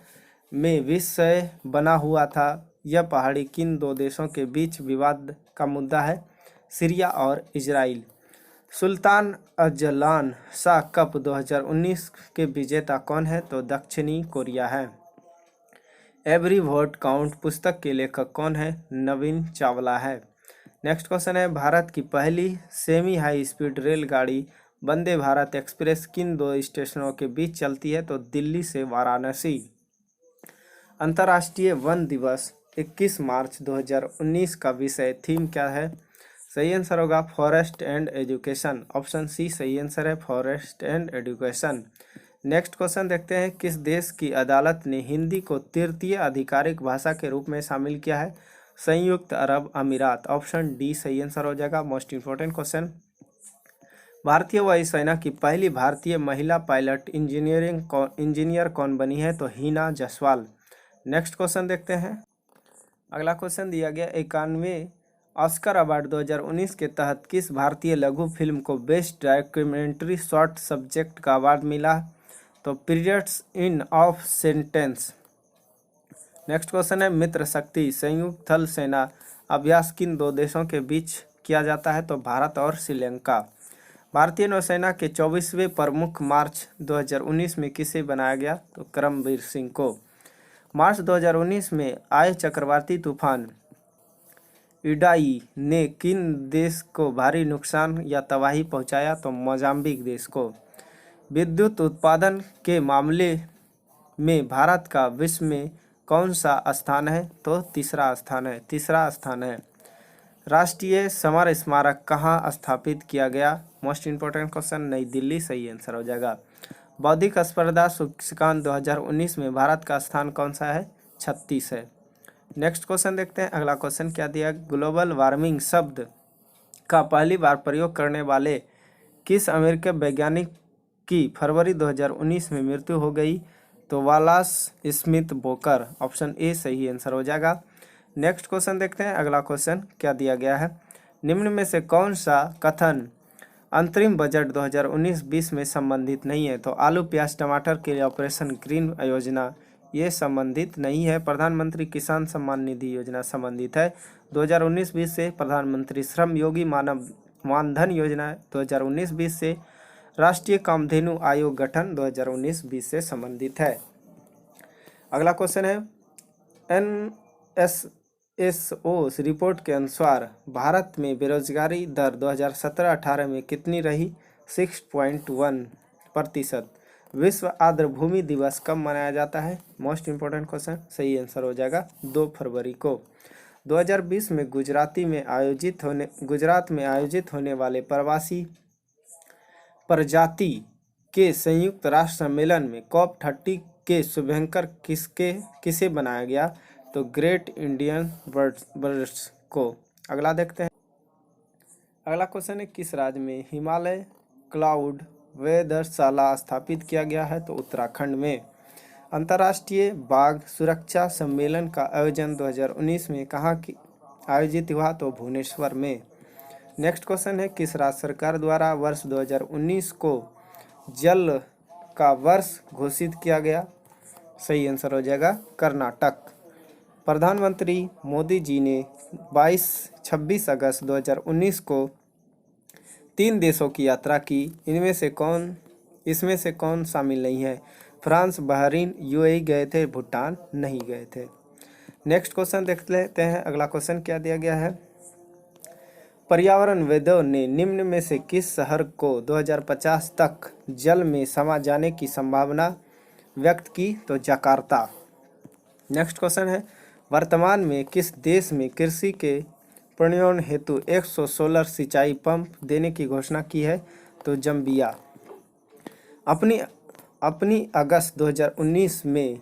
में विषय बना हुआ था। यह पहाड़ी किन 2 देशों के बीच विवाद का मुद्दा है? सीरिया और Israel. Sultan Azlan Shah cup 2019 के विजेता कौन है? तो दक्षिणी कोरिया है। एवरी वोट काउंट पुस्तक के लेखक कौन है? नवीन चावला है। नेक्स्ट क्वेश्चन है भारत की पहली सेमी हाई स्पीड रेलगाड़ी वंदे भारत एक्सप्रेस किन 2 स्टेशनों के बीच चलती है? तो दिल्ली से वाराणसी। अंतर्राष्ट्रीय वन दिवस 21 मार्च 2019 का विषय थीम क्या है? सही आंसर होगा forest and education. Option C सही आंसर है forest and education. Next question देखते हैं किस देश की अदालत ने हिंदी को तृतीय आधिकारिक भाषा के रूप में शामिल किया है? संयुक्त अरब अमीरात। ऑप्शन डी सही आंसर हो जाएगा। मोस्ट इंपॉर्टेंट क्वेश्चन, भारतीय वायुसेना की पहली भारतीय महिला पायलट इंजीनियर कौन बनी है? तो हिना जसवाल। नेक्स्ट क्वेश्चन देखते हैं। अगला क्वेश्चन दिया गया 91वें ऑस्कर अवार्ड 2019 के तहत किस भारतीय लघु फिल्म को बेस्ट डॉक्यूमेंट्री शॉर्ट सब्जेक्ट का अवार्ड मिला? तो periods in of sentence. Next question है मित्र शक्ति संयुक्त थल सेना अभ्यास किन दो देशों के बीच किया जाता है? तो भारत और श्रीलंका। भारतीय नौसेना के 24वें प्रमुख मार्च 2019 में किसे बनाया गया? तो करमबीर सिंह को। मार्च 2019 में आए चक्रवाती तूफान इडाई ने किन देश को भारी नुकसान या तबाही पहुंचाया? तो मोजाम्बिक देश को। विद्युत उत्पादन के मामले में भारत का विश्व में कौन सा स्थान है? तो तीसरा स्थान है। राष्ट्रीय समर स्मारक कहाँ स्थापित किया गया? मोस्ट इंपॉर्टेंट क्वेश्चन, नई दिल्ली सही आंसर हो जाएगा। बौद्धिक स्पर्धा सूचकांक 2019 में भारत का स्थान कौन सा है? 36 है। नेक्स्ट क्वेश्चन देखते हैं। अगला क्वेश्चन क्या दिया? ग्लोबल वार्मिंग शब्द का पहली बार प्रयोग करने वाले किस अमेरिकी वैज्ञानिक की फरवरी 2019 में मृत्यु हो गई? तो वालास स्मिथ बोकर। ऑप्शन ए सही आंसर हो जाएगा। नेक्स्ट क्वेश्चन देखते हैं। अगला क्वेश्चन क्या दिया गया है? निम्न में से कौन सा कथन अंतरिम बजट 2019-20 में संबंधित नहीं है? तो आलू प्याज टमाटर के लिए ऑपरेशन ग्रीन योजना ये संबंधित नहीं है। प्रधानमंत्री किसान सम्मान निधि योजना संबंधित है 2019-20 से। प्रधानमंत्री श्रम योगी मानव मानधन योजना 2019-20 से। राष्ट्रीय कामधेनु आयोग गठन 2019-20 से संबंधित है। अगला क्वेश्चन है NSSO रिपोर्ट के अनुसार भारत में बेरोजगारी दर 2017-18 में कितनी रही? 6.1%। विश्व आर्द्रभूमि दिवस कब मनाया जाता है? मोस्ट इंपॉर्टेंट क्वेश्चन, सही आंसर हो जाएगा 2 फरवरी को। 2020 में गुजरात में आयोजित होने वाले प्रवासी प्रजाति के संयुक्त राष्ट्र सम्मेलन में COP30 के शुभांकर किसे बनाया गया? तो ग्रेट इंडियन बर्ड्स को। अगला देखते हैं। अगला क्वेश्चन है किस राज्य में हिमालय क्लाउड वेधशाला स्थापित किया गया है? तो उत्तराखंड में। अंतर्राष्ट्रीय बाघ सुरक्षा सम्मेलन का आयोजन 2019 में कहाँ आयोजित हुआ? तो भुवनेश्वर में। नेक्स्ट क्वेश्चन है किस राज्य सरकार द्वारा वर्ष 2019 को जल का वर्ष घोषित किया गया? सही आंसर हो जाएगा कर्नाटक। प्रधानमंत्री मोदी जी ने 26 अगस्त 2019 को 3 देशों की यात्रा की। इसमें से कौन शामिल नहीं है? फ्रांस, बहरीन, UAE गए थे, भूटान नहीं गए थे। नेक्स्ट क्वेश्चन देख लेते हैं। अगला क्वेश्चन क्या दिया गया है? पर्यावरणविदों ने निम्न में से किस शहर को 2050 तक जल में समा जाने की संभावना व्यक्त की? तो जकार्ता। नेक्स्ट क्वेश्चन है वर्तमान में किस देश में कृषि के प्रणयन हेतु 116 सिंचाई पंप देने की घोषणा की है? तो जम्बिया। अपनी अगस्त 2019 में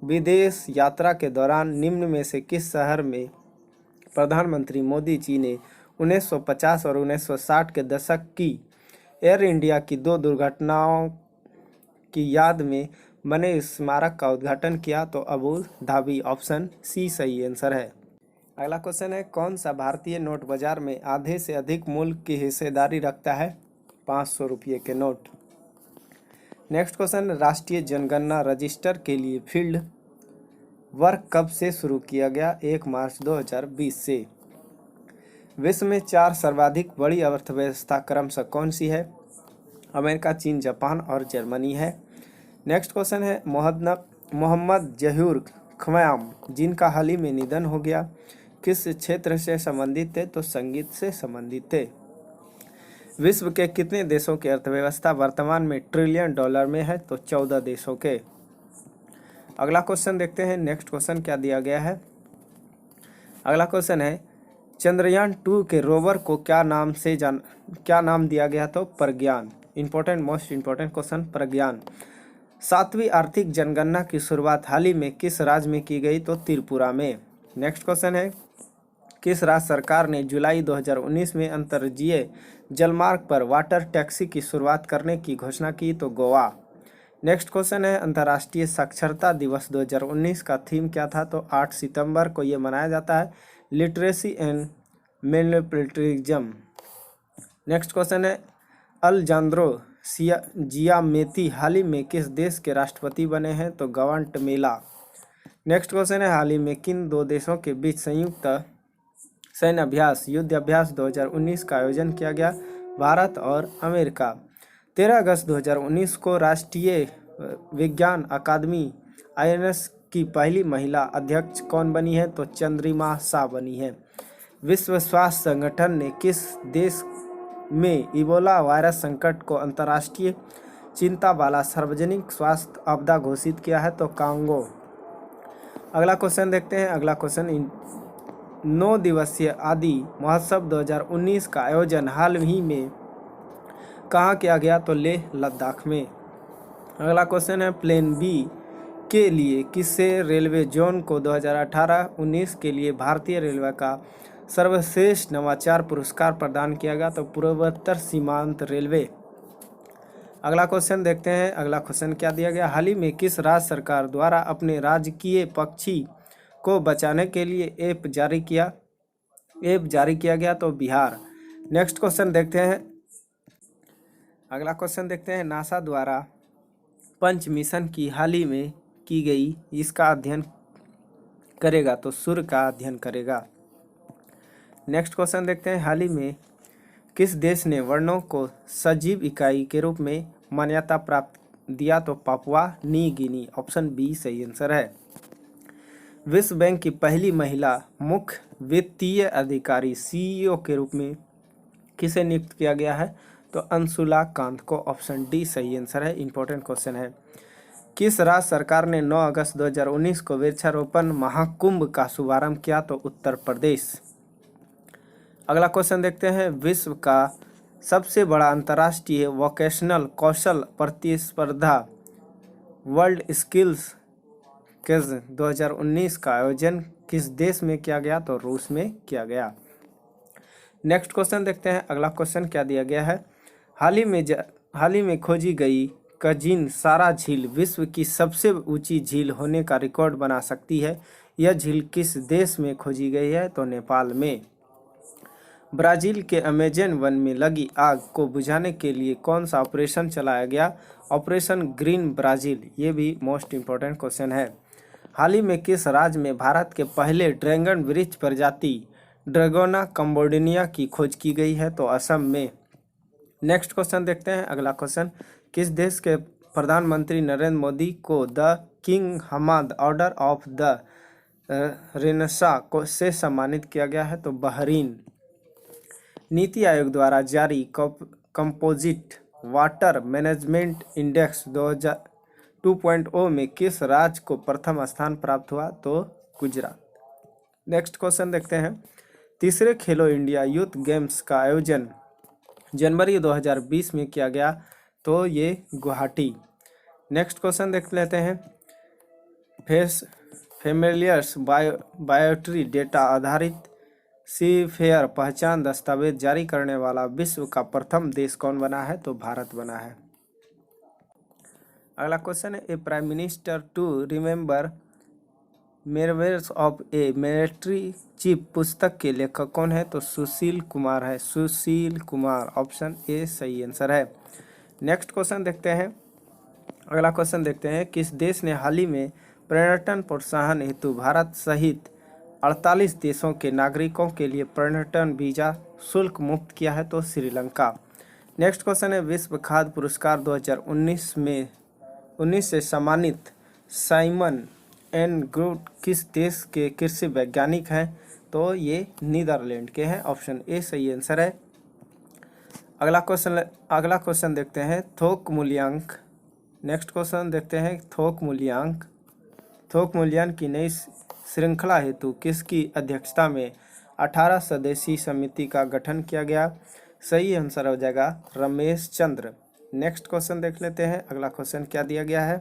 विदेश यात्रा के दौरान निम्न में से किस शहर में प्रधानमंत्री मोदी जी ने 1950 और 1960 के दशक की एयर इंडिया की 2 दुर्घटनाओं की याद में बने स्मारक का उद्घाटन किया? तो अबू धाबी। ऑप्शन सी सही आंसर है। अगला क्वेश्चन है कौन सा भारतीय नोट बाजार में आधे से अधिक मूल्य की हिस्सेदारी रखता है? 500 रुपये के नोट। नेक्स्ट क्वेश्चन राष्ट्रीय जनगणना रजिस्टर के लिए फील्ड वर्क कब से शुरू किया गया? 1 मार्च 2020 से। विश्व में 4 सर्वाधिक बड़ी अर्थव्यवस्था क्रमशः कौन सी है? अमेरिका, चीन, जापान और जर्मनी है। नेक्स्ट क्वेश्चन है मोहम्मद जहूर ख्याम जिनका हाल ही में निधन हो गया किस क्षेत्र से संबंधित थे? तो संगीत से संबंधित थे। विश्व के कितने देशों की अर्थव्यवस्था वर्तमान में ट्रिलियन डॉलर में है? तो 14 देशों के। अगला क्वेश्चन देखते हैं। नेक्स्ट क्वेश्चन क्या दिया गया है? अगला क्वेश्चन है चंद्रयान 2 के रोवर को क्या नाम दिया गया? तो प्रज्ञान। मोस्ट इंपॉर्टेंट क्वेश्चन प्रज्ञान। 7वीं आर्थिक जनगणना की शुरुआत हाल ही में किस राज्य में की गई? तो त्रिपुरा में। नेक्स्ट क्वेश्चन है किस राज्य सरकार ने जुलाई 2019 में अंतर्राज्यीय जलमार्ग पर वाटर टैक्सी की शुरुआत करने की घोषणा की? तो गोवा। नेक्स्ट क्वेश्चन है, अंतर्राष्ट्रीय साक्षरता दिवस 2019 का थीम क्या था? तो 8 सितंबर को ये मनाया जाता है, लिटरेसी एंड मैनिपुलेटिज्म। नेक्स्ट क्वेश्चन है, अलेजांद्रो जियामेती हाल ही में किस देश के राष्ट्रपति बने हैं? तो ग्वाटेमाला। नेक्स्ट क्वेश्चन है, हाल ही में किन दो देशों के बीच संयुक्त सैन्य अभ्यास युद्ध अभ्यास 2019 का आयोजन किया गया? भारत और अमेरिका। 13 अगस्त 2019 को राष्ट्रीय विज्ञान अकादमी INS की पहली महिला अध्यक्ष कौन बनी है? तो चंद्रिमा शाह बनी है। विश्व स्वास्थ्य संगठन ने किस देश में इबोला वायरस संकट को अंतर्राष्ट्रीय चिंता वाला सार्वजनिक स्वास्थ्य आपदा घोषित किया है? तो कांगो। अगला क्वेश्चन देखते हैं। अगला क्वेश्चन, 9 दिवसीय आदि महोत्सव 2019 का आयोजन हाल ही में कहाँ किया गया? तो लेह लद्दाख में। अगला क्वेश्चन है, प्लेन बी के लिए किसे रेलवे जोन को 2018-19 के लिए भारतीय रेलवे का सर्वश्रेष्ठ नवाचार पुरस्कार प्रदान किया गया? तो पूर्वोत्तर सीमांत रेलवे। अगला क्वेश्चन देखते हैं। अगला क्वेश्चन क्या दिया गया? हाल ही में किस राज्य सरकार द्वारा अपने राजकीय पक्षी को बचाने के लिए ऐप जारी किया गया? तो बिहार। नेक्स्ट क्वेश्चन देखते हैं। अगला क्वेश्चन देखते हैं, नासा द्वारा पंच मिशन की हाल ही में की गई इसका अध्ययन करेगा? तो सूर्य का अध्ययन करेगा। नेक्स्ट क्वेश्चन देखते हैं, हाल ही में किस देश ने वर्णों को सजीव इकाई के रूप में मान्यता प्राप्त दिया? तो Papua New Guinea. Option B सही आंसर है। विश्व बैंक की पहली महिला मुख्य वित्तीय अधिकारी CEO के रूप में किसे नियुक्त किया गया है? तो अंशुला कांत को। ऑप्शन डी सही आंसर है। इंपॉर्टेंट क्वेश्चन है। किस राज्य सरकार ने 9 अगस्त 2019 को वृक्षारोपण महाकुंभ का शुभारंभ किया? तो उत्तर प्रदेश। अगला क्वेश्चन देखते हैं, विश्व का सबसे बड़ा अंतर्राष्ट्रीय वोकेशनल कौशल प्रतिस्पर्धा वर्ल्ड स्किल्स क्विज 2019 का आयोजन किस देश में किया गया? तो रूस में किया गया। नेक्स्ट क्वेश्चन देखते हैं। अगला क्वेश्चन क्या दिया गया है? हाल ही में खोजी गई कजिन सारा झील विश्व की सबसे ऊंची झील होने का रिकॉर्ड बना सकती है। यह झील किस देश में खोजी गई है? तो नेपाल में। ब्राजील के अमेजन वन में लगी आग को बुझाने के लिए कौन सा ऑपरेशन चलाया गया? Operation green Brazil. ये भी मोस्ट इम्पोर्टेंट क्वेश्चन है। हाल ही में किस राज्य में भारत के पहले ड्रैगन वृक्ष प्रजाति ड्रैगोना कंबोडिनिया की खोज की गई है? तो असम में। नेक्स्ट क्वेश्चन देखते हैं। अगला क्वेश्चन, किस देश के प्रधानमंत्री नरेंद्र मोदी को the King Hamad Order of the Renaissance को से सम्मानित किया गया है? तो बहरीन। नीति आयोग द्वारा जारी कंपोजिट वाटर मैनेजमेंट इंडेक्स 2.0 में किस राज्य को प्रथम स्थान प्राप्त हुआ? तो गुजरात। नेक्स्ट क्वेश्चन देखते हैं। तीसरे खेलो इंडिया यूथ गेम्स का आयोजन जनवरी 2020 में किया गया? तो ये गुवाहाटी। नेक्स्ट क्वेश्चन देख लेते हैं। फेमिलियर्स बायोमेट्री डेटा आधारित सीफेयर पहचान दस्तावेज जारी करने वाला विश्व का प्रथम देश कौन बना है? तो भारत बना है। अगला क्वेश्चन है, a prime minister to remember memories of a military chief पुस्तक के लेखक कौन है? तो सुशील कुमार है। सुशील कुमार। ऑप्शन ए सही आंसर है। नेक्स्ट क्वेश्चन देखते हैं। अगला क्वेश्चन देखते हैं, किस देश ने हाल ही में पर्यटन प्रोत्साहन हेतु भारत सहित 48 देशों के नागरिकों के लिए पर्यटन वीजा शुल्क मुक्त किया है? तो श्रीलंका। नेक्स्ट क्वेश्चन है, विश्व खाद्य पुरस्कार 2019 से सम्मानित साइमन एन ग्रूट किस देश के कृषि वैज्ञानिक हैं? तो ये नीदरलैंड के हैं। ऑप्शन ए सही आंसर है। अगला क्वेश्चन देखते हैं, थोक मूल्यांक। नेक्स्ट क्वेश्चन देखते हैं, थोक मूल्यांक की नई श्रृंखला हेतु किसकी अध्यक्षता में 18 सदस्यीय समिति का गठन किया गया? सही आंसर हो जाएगा रमेश चंद्र। नेक्स्ट क्वेश्चन देख लेते हैं। अगला क्वेश्चन क्या दिया गया है?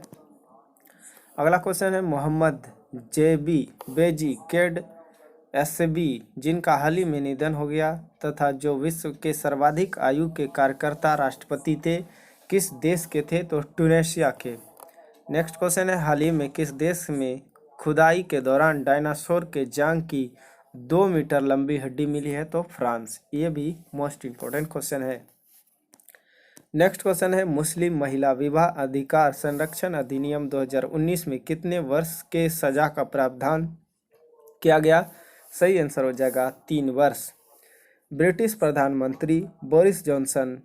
अगला क्वेश्चन है, मोहम्मद जेबी बेजी केड एसबी जिनका हाल ही में निधन हो गया तथा जो विश्व के सर्वाधिक आयु के कार्यकर्ता राष्ट्रपति थे, किस देश के थे? तो ट्यूनेशिया के। नेक्स्ट क्वेश्चन है, हाल ही में किस देश में खुदाई के दौरान डायनासोर के जांघ की 2 मीटर लंबी हड्डी मिली है? तो फ्रांस। ये भी मोस्ट इम्पोर्टेंट क्वेश्चन है। नेक्स्ट क्वेश्चन है, मुस्लिम महिला विवाह अधिकार संरक्षण अधिनियम 2019 में कितने वर्ष के सजा का प्रावधान किया गया? सही आंसर हो जाएगा 3 वर्ष। ब्रिटिश प्रधानमंत्री बोरिस जॉनसन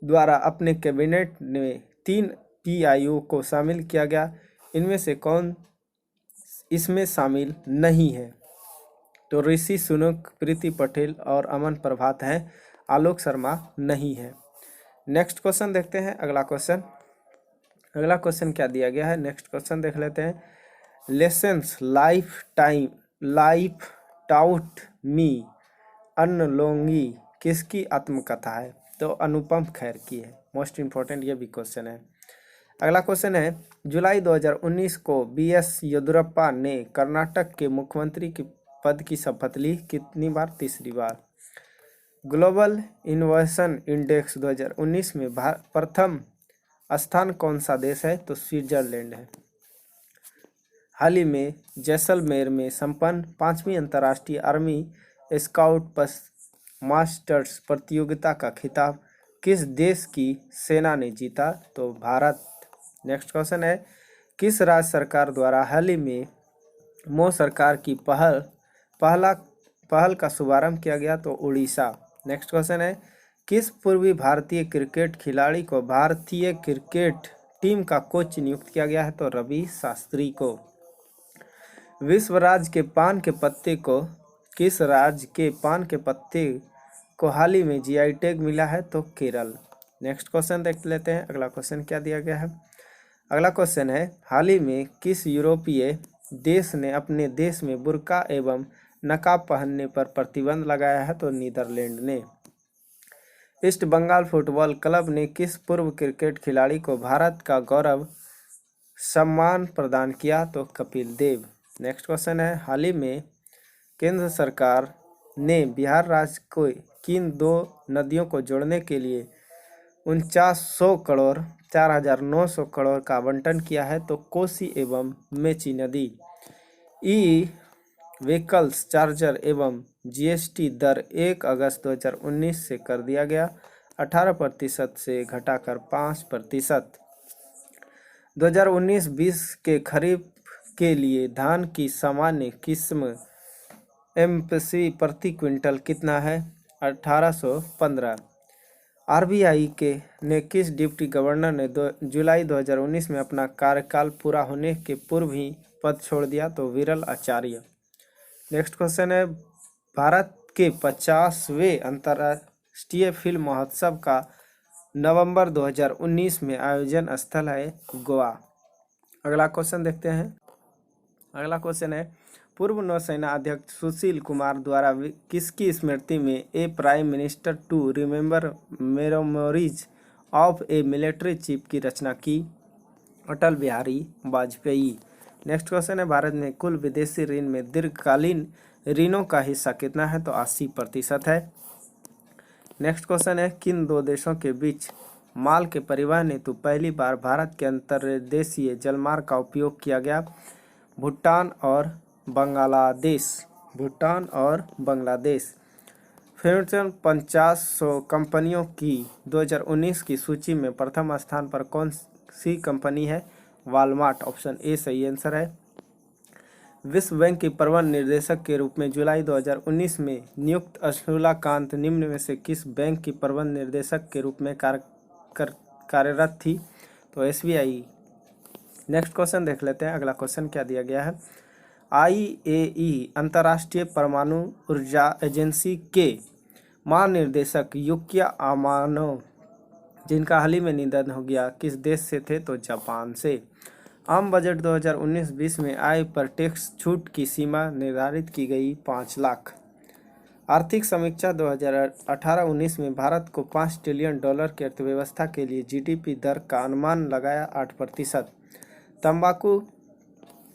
द्वारा अपने कैबिनेट में 3 पीआईओ को शामिल किया गया, इनमें से कौन इसमें शामिल नहीं है? तो ऋषि सुनक, प्रीति पटेल और अमन प्रभात हैं, आलोक शर्मा नहीं है। नेक्स्ट क्वेश्चन देखते हैं। अगला क्वेश्चन क्या दिया गया है? नेक्स्ट क्वेश्चन देख लेते हैं। लेसन्स लाइफ टाउट मी अनलोंगी किसकी आत्मकथा है? तो अनुपम खेर की है। मोस्ट इम्पोर्टेंट ये भी क्वेश्चन है। अगला क्वेश्चन है, जुलाई 2019 को बीएस येदियुरप्पा ने कर्नाटक के मुख्यमंत्री के पद की शपथ ली कितनी बार? तीसरी बार। ग्लोबल इनोवेशन इंडेक्स 2019 में प्रथम स्थान कौन सा देश है? तो स्विट्जरलैंड है। हाल ही में जैसलमेर में संपन्न 5वीं अंतर्राष्ट्रीय आर्मी स्काउट मास्टर्स प्रतियोगिता का खिताब किस देश की सेना ने जीता? तो भारत। नेक्स्ट क्वेश्चन है, किस राज्य सरकार द्वारा हाल ही में मो सरकार की पहल का शुभारंभ किया गया? तो उड़ीसा। नेक्स्ट क्वेश्चन है, किस पूर्वी भारतीय क्रिकेट खिलाड़ी को भारतीय क्रिकेट टीम का कोच नियुक्त किया गया है? तो रवि शास्त्री को। विश्व राज्य के पान के पत्ते को किस राज्य के पान के पत्ते को हाल ही में जीआई टैग मिला है? तो केरल। नेक्स्ट क्वेश्चन देख लेते हैं। अगला क्वेश्चन क्या दिया गया है? अगला क्वेश्चन है, हाल ही में किस यूरोपीय देश ने अपने देश में बुर्का एवं नकाब पहनने पर प्रतिबंध लगाया है? तो नीदरलैंड ने। ईस्ट बंगाल फुटबॉल क्लब ने किस पूर्व क्रिकेट खिलाड़ी को भारत का गौरव सम्मान प्रदान किया? तो कपिल देव। नेक्स्ट क्वेश्चन है, हाल ही में केंद्र सरकार ने बिहार राज्य को किन 2 नदियों को जोड़ने के लिए 4900 करोड़ 4900 करोड़ का आवंटन किया है? तो कोसी एवं मेची नदी। ई व्हीकल्स चार्जर एवं जीएसटी दर 1 अगस्त 2019 से कर दिया गया 18% से घटाकर 5%। 2019-20 के खरीफ के लिए धान की सामान्य किस्म एमपी प्रति क्विंटल कितना है? 1815। आरबीआई के ने किस डिप्टी गवर्नर ने जुलाई 2019 में अपना कार्यकाल पूरा होने के पूर्व ही पद छोड़ दिया? तो विरल आचार्य। नेक्स्ट क्वेश्चन है, भारत के 50वें अंतर्राष्ट्रीय फिल्म महोत्सव का नवंबर 2019 में आयोजन स्थल है गोवा। अगला क्वेश्चन देखते हैं। अगला क्वेश्चन है, पूर्व नौसेना अध्यक्ष सुशील कुमार द्वारा किसकी स्मृति में a prime minister to remember memories of a military chief की रचना की? अटल बिहारी वाजपेयी। नेक्स्ट क्वेश्चन है, भारत में कुल विदेशी ऋण में दीर्घकालीन ऋणों का हिस्सा कितना है? तो 80% है। नेक्स्ट क्वेश्चन है, किन 2 देशों के बीच माल के परिवहन हेतु पहली बार भारत के अंतर्देशीय जलमार्ग का उपयोग किया गया? भूटान और बांग्लादेश। फॉर्च्यून 500 कंपनियों की 2019 की सूची में प्रथम स्थान पर कौन सी कंपनी है? वॉलमार्ट। ऑप्शन ए सही आंसर है। विश्व बैंक के प्रबंध निर्देशक के रूप में जुलाई 2019 में नियुक्त अशुलाकांत निम्न में से किस बैंक की प्रबंध निर्देशक के रूप में कार्यरत थी? तो एसबीआई। नेक्स्ट क्वेश्चन देख लेते हैं। अगला क्वेश्चन क्या दिया गया है? आईएई अंतर्राष्ट्रीय परमाणु ऊर्जा एजेंसी के महानिर्देशक युकिया अमानो जिनका हाल ही में निधन हो गया किस देश से थे? तो जापान से। आम बजट 2019-20 में आय पर टैक्स छूट की सीमा निर्धारित की गई 5 लाख। आर्थिक समीक्षा 2018-19 में भारत को $5 ट्रिलियन की अर्थव्यवस्था के लिए जीडीपी दर का अनुमान लगाया 8%। तंबाकू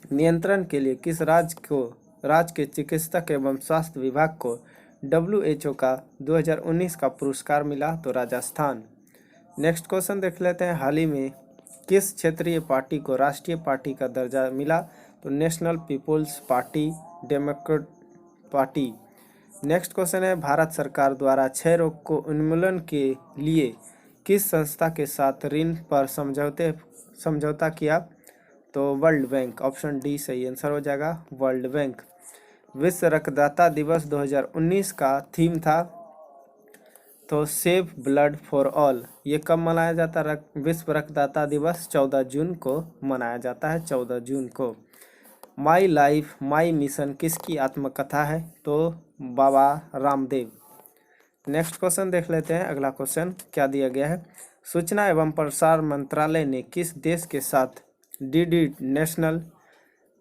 नियंत्रण के लिए किस राज्य को राज्य के चिकित्सक एवं स्वास्थ्य विभाग को WHO का 2019 का पुरस्कार मिला? तो राजस्थान। नेक्स्ट क्वेश्चन देख लेते हैं, हाल ही में किस क्षेत्रीय पार्टी को राष्ट्रीय पार्टी का दर्जा मिला? तो National People's Party, Democrat Party. Next question है, भारत सरकार द्वारा क्षय रोग को उन्मूलन के लिए किस संस्था के साथ ऋण पर समझौता किया? तो वर्ल्ड बैंक। ऑप्शन डी सही आंसर हो जाएगा, वर्ल्ड बैंक। विश्व रक्तदाता दिवस 2019 का थीम था तो सेव ब्लड फॉर ऑल। ये कब मनाया जाता है? विश्व रक्तदाता दिवस 14 जून को मनाया जाता है, 14 जून को। माई लाइफ माई मिशन किसकी आत्मकथा है? तो बाबा रामदेव। नेक्स्ट क्वेश्चन देख लेते हैं, अगला क्वेश्चन क्या दिया गया है? सूचना एवं प्रसारण मंत्रालय ने किस देश के साथ डीडी नेशनल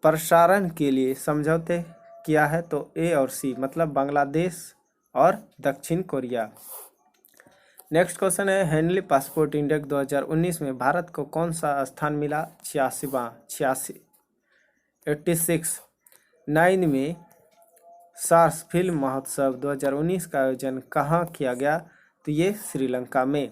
प्रसारण के लिए समझौते किया है? तो ए और सी, मतलब बांग्लादेश और दक्षिण कोरिया। नेक्स्ट क्वेश्चन है, हेनली पासपोर्ट इंडेक्स 2019 में भारत को कौन सा स्थान मिला? 86। 9 में सार्स फिल्म महोत्सव 2019 का आयोजन कहाँ किया गया? तो ये श्रीलंका में।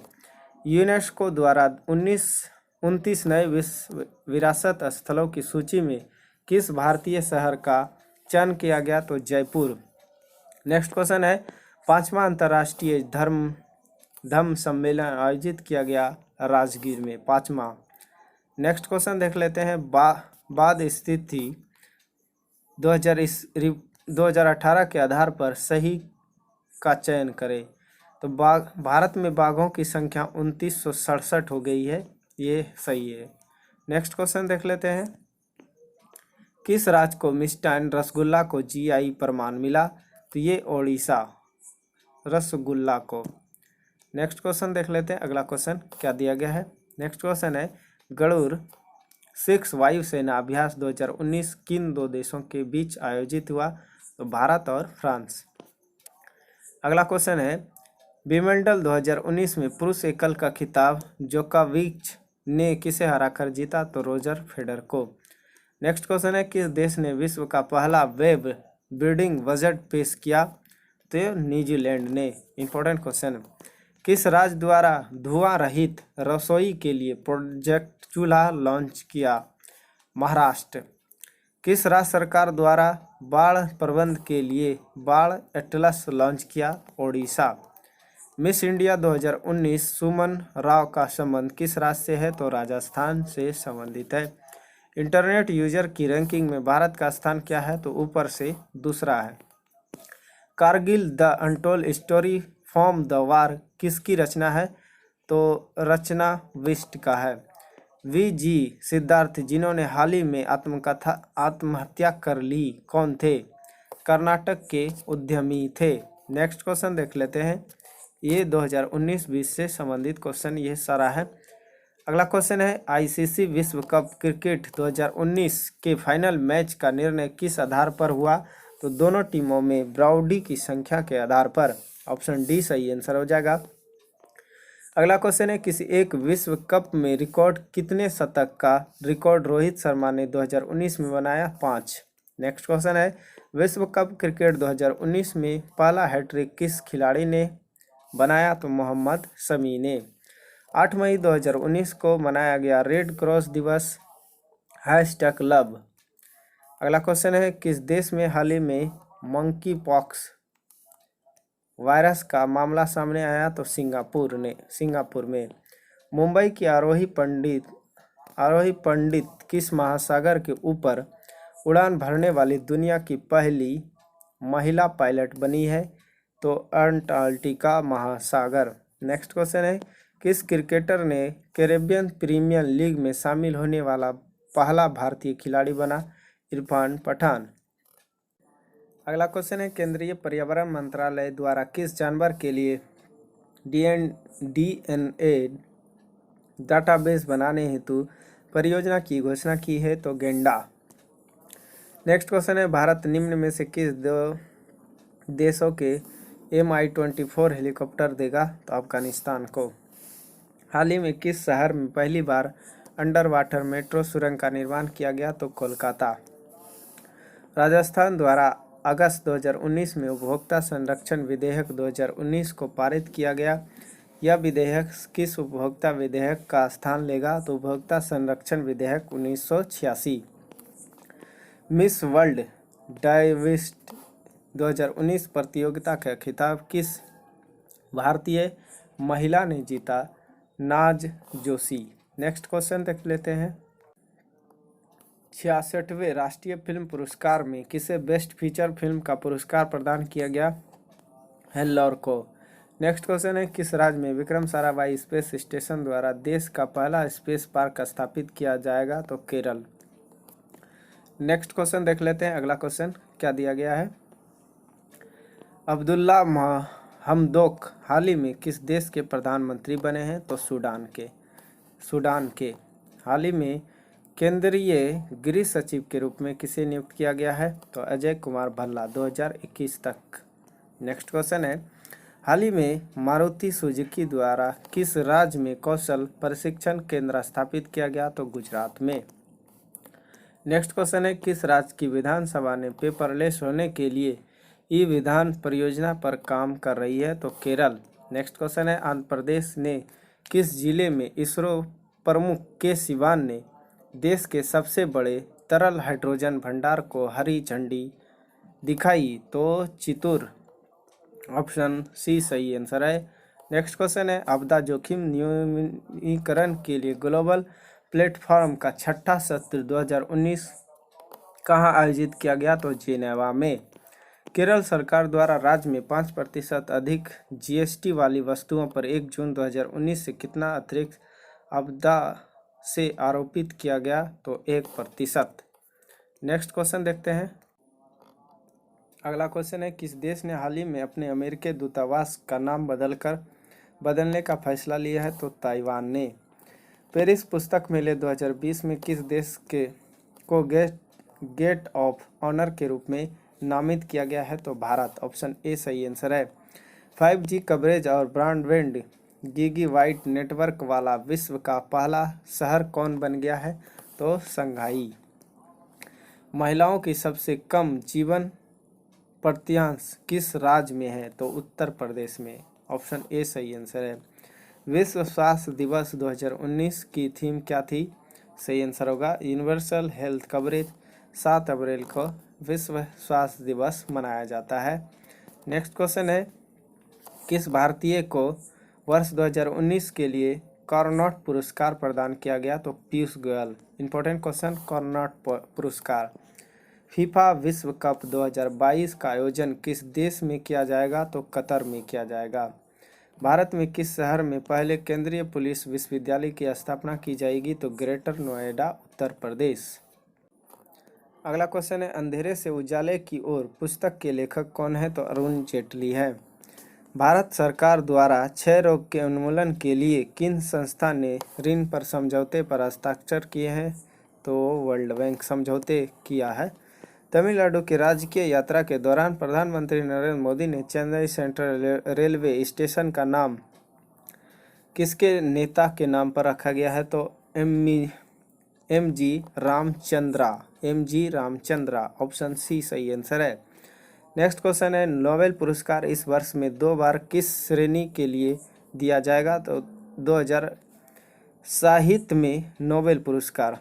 यूनेस्को द्वारा 29 नए विश्व विरासत स्थलों की सूची में किस भारतीय शहर का चयन किया गया? तो जयपुर। नेक्स्ट क्वेश्चन है, 5वां अंतर्राष्ट्रीय धम्म सम्मेलन आयोजित किया गया राजगीर में, 5वां। नेक्स्ट क्वेश्चन देख लेते हैं, बाद स्थिति 2018 के आधार पर सही का चयन करें। तो भारत में बाघों की संख्या 2967 हो गई है, ये सही है। नेक्स्ट क्वेश्चन देख लेते हैं, किस राज्य को मिष्टान रसगुल्ला को GI प्रमाण मिला? तो ये ओडिशा, रसगुल्ला को। नेक्स्ट क्वेश्चन देख लेते हैं, अगला क्वेश्चन क्या दिया गया है? नेक्स्ट क्वेश्चन है, गरुड़ 6 वायुसेना अभ्यास 2019 किन 2 देशों के बीच आयोजित हुआ? तो भारत और फ्रांस। अगला क्वेश्चन है, विंबलडन 2019 में पुरुष एकल का खिताब जोकोविच ने किसे हराकर जीता? तो रोजर फेडरर को। नेक्स्ट क्वेश्चन है, किस देश ने विश्व का पहला वेब ब्रीडिंग बजट पेश किया? तो न्यूजीलैंड ने। इंपॉर्टेंट क्वेश्चन, किस राज्य द्वारा धुआं रहित रसोई के लिए प्रोजेक्ट चूल्हा लॉन्च किया? महाराष्ट्र। किस राज्य सरकार द्वारा बाढ़ प्रबंधन के लिए बाढ़ एटलस लॉन्च किया? ओडिशा। मिस इंडिया 2019 सुमन राव का संबंध किस राज्य से है? तो राजस्थान से संबंधित है। इंटरनेट यूजर की रैंकिंग में भारत का स्थान क्या है? तो ऊपर से दूसरा है। Kargil the untold story from the war किसकी रचना है? तो रचना विष्ट का है। VG सिद्धार्थ जिन्होंने हाल ही में आत्महत्या कर ली, कौन थे? कर्नाटक के उद्यमी थे। नेक्स्ट क्वेश्चन देख लेते हैं, ये 2019-20 से संबंधित क्वेश्चन ये सारा है। अगला क्वेश्चन है, ICC विश्व कप क्रिकेट 2019 के फाइनल मैच का निर्णय किस आधार पर हुआ? तो दोनों टीमों में ब्राउडी की संख्या के आधार पर। ऑप्शन डी सही आंसर हो जाएगा। अगला क्वेश्चन है, किसी एक विश्व कप में रिकॉर्ड कितने शतक का रिकॉर्ड रोहित शर्मा ने 2019 में बनाया? 5। नेक्स्ट क्वेश्चन है, विश्व कप क्रिकेट 2019 में पहला हैट्रिक किस खिलाड़ी ने बनाया? तो मोहम्मद शमी ने। 8 मई 2019 को मनाया गया रेड क्रॉस दिवस #लव। अगला क्वेश्चन है, किस देश में हाल ही में मंकी पॉक्स वायरस का मामला सामने आया? तो सिंगापुर में। मुंबई की आरोही पंडित किस महासागर के ऊपर उड़ान भरने वाली दुनिया की पहली महिला पायलट बनी है? तो अंटार्कटिका महासागर। नेक्स्ट क्वेश्चन है, किस क्रिकेटर ने कैरेबियन प्रीमियर लीग में शामिल होने वाला पहला भारतीय खिलाड़ी बना? इरफान पठान। अगला क्वेश्चन है, केंद्रीय पर्यावरण मंत्रालय द्वारा किस जानवर के लिए DNA डाटाबेस बनाने हेतु परियोजना की घोषणा की है? तो गेंडा। नेक्स्ट क्वेश्चन है, भारत निम्न में से किस 2 देशों के Mi-24 हेलीकॉप्टर देगा? तो अफगानिस्तान को। हाल ही में किस शहर में पहली बार अंडर वाटर मेट्रो सुरंग का निर्माण किया गया? तो कोलकाता। राजस्थान द्वारा अगस्त 2019 में उपभोक्ता संरक्षण विधेयक 2019 को पारित किया गया। यह विधेयक किस उपभोक्ता विधेयक का स्थान लेगा? तो उपभोक्ता संरक्षण विधेयक 1986। मिस वर्ल्ड डाइविस्ट 2019 प्रतियोगिता का खिताब किस भारतीय महिला ने जीता? नाज जोशी। नेक्स्ट क्वेश्चन देख लेते हैं। 66वें राष्ट्रीय फिल्म पुरस्कार में किसे बेस्ट फीचर फिल्म का पुरस्कार प्रदान किया गया? हेल्लोर को। नेक्स्ट क्वेश्चन है, किस राज्य में विक्रम साराभाई स्पेस स्टेशन द्वारा देश का पहला स्पेस पार्क स्थापित किया जाएगा? तो केरल। नेक्स्ट क्वेश्चन देख लेते हैं। अगला क्वेश्चन क्या दिया गया है? अब्दुल्ला हमदोक हाल ही में किस देश के प्रधानमंत्री बने हैं? तो सूडान के। हाल ही में केंद्रीय गृह सचिव के रूप में किसे नियुक्त किया गया है? तो अजय कुमार भल्ला 2021 तक। नेक्स्ट क्वेश्चन है, हाल ही में मारुति सुजुकी द्वारा किस राज्य में कौशल प्रशिक्षण केंद्र स्थापित किया गया? तो गुजरात में। नेक्स्ट क्वेश्चन है, किस राज्य की विधानसभा ने पेपरलेस होने के लिए ई विधान परियोजना पर काम कर रही है? तो केरल। नेक्स्ट क्वेश्चन है, आंध्र प्रदेश ने किस जिले में इसरो प्रमुख के सिवान ने देश के सबसे बड़े तरल हाइड्रोजन भंडार को हरी झंडी दिखाई? तो चित्तूर। ऑप्शन सी सही आंसर है। नेक्स्ट क्वेश्चन है, आपदा जोखिम न्यूनीकरण के लिए ग्लोबल प्लेटफॉर्म का छठा सत्र 2019 कहाँ आयोजित किया गया? तो जेनेवा में। केरल सरकार द्वारा राज्य में 5% अधिक जीएसटी वाली वस्तुओं पर 1 जून 2019 से कितना अतिरिक्त आपदा से आरोपित किया गया? तो 1%। नेक्स्ट क्वेश्चन देखते हैं। अगला क्वेश्चन है, किस देश ने हाल ही में अपने अमेरिकी दूतावास का नाम बदलने का फैसला लिया है? तो ताइवान ने। पेरिस पुस्तक मेले 2020 में किस देश को गेट ऑफ ऑनर के रूप में नामित किया गया है? तो भारत। ऑप्शन ए सही आंसर है। 5G कवरेज और ब्रॉडबैंड गीगाबाइट नेटवर्क वाला विश्व का पहला शहर कौन बन गया है? तो शंघाई। महिलाओं की सबसे कम जीवन प्रत्यांश किस राज्य में है? तो उत्तर प्रदेश में। ऑप्शन ए सही आंसर है। विश्व स्वास्थ्य दिवस 2019 की थीम क्या थी? सही आंसर होगा यूनिवर्सल हेल्थ कवरेज। 7 अप्रैल को विश्व स्वास्थ्य दिवस मनाया जाता है। नेक्स्ट क्वेश्चन है, किस भारतीय को वर्ष 2019 के लिए कॉर्नोट पुरस्कार प्रदान किया गया? तो पीयूष गोयल। इंपॉर्टेंट क्वेश्चन, कॉर्नोट पुरस्कार। फीफा विश्व कप 2022 का आयोजन किस देश में किया जाएगा? तो कतर में किया जाएगा। भारत में किस शहर में पहले केंद्रीय पुलिस विश्वविद्यालय की स्थापना की जाएगी? तो ग्रेटर नोएडा, उत्तर प्रदेश। अगला क्वेश्चन है, अंधेरे से उजाले की ओर पुस्तक के लेखक कौन है? तो अरुण जेटली है। भारत सरकार द्वारा क्षय रोग के उन्मूलन के लिए किन संस्था ने ऋण पर समझौते पर हस्ताक्षर किए हैं? तो वर्ल्ड बैंक समझौते किया है। तमिलनाडु की राजकीय यात्रा के दौरान प्रधानमंत्री नरेंद्र मोदी ने चेन्नई सेंट्रल रेलवे स्टेशन का नाम किसके नेता के नाम पर रखा गया है? तो M G Ramachandra. Option C सही आंसर है। नेक्स्ट क्वेश्चन है, नोबेल पुरस्कार इस वर्ष में 2 बार किस श्रेणी के लिए दिया जाएगा? तो 2000 साहित्य में नोबेल पुरस्कार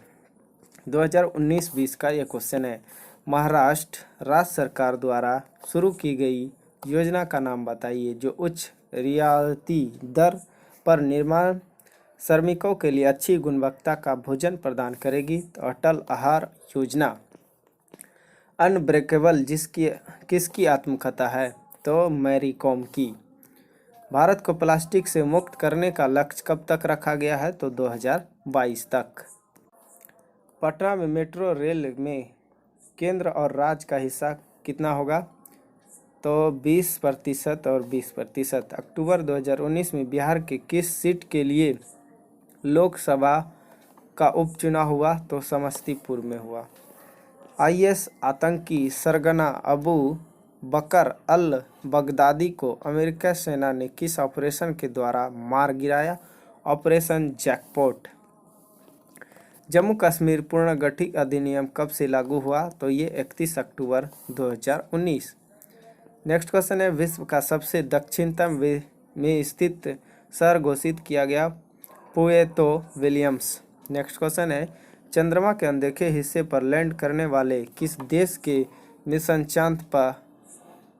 2019-20 का यह क्वेश्चन है। महाराष्ट्र राज्य सरकार द्वारा शुरू की गई योजना का नाम बताइए जो उच्च रियायती दर पर निर्माण श्रमिकों के लिए अच्छी गुणवत्ता का भोजन प्रदान करेगी? तो अटल आहार योजना। अनब्रेकेबल किसकी आत्मकथा है? तो मैरी कॉम की। भारत को प्लास्टिक से मुक्त करने का लक्ष्य कब तक रखा गया है? तो 2022 तक। पटना में मेट्रो रेल में केंद्र और राज्य का हिस्सा कितना होगा? तो 20% और 20%। अक्टूबर 2019 में बिहार के किस सीट के लिए लोकसभा का उपचुनाव हुआ? तो समस्तीपुर में हुआ। IS आतंकी सरगना अबू बकर अल बगदादी को अमेरिकी सेना ने किस ऑपरेशन के द्वारा मार गिराया? Operation jackpot. जम्मू कश्मीर पुनर्गठित अधिनियम कब से लागू हुआ? तो ये 31 अक्टूबर 2019। नेक्स्ट क्वेश्चन है, विश्व का सबसे दक्षिणतम में स्थित शहर घोषित किया गया? Puerto Williams. नेक्स्ट क्वेश्चन है, चंद्रमा के अनदेखे हिस्से पर लैंड करने वाले किस देश के मिशन चांद पर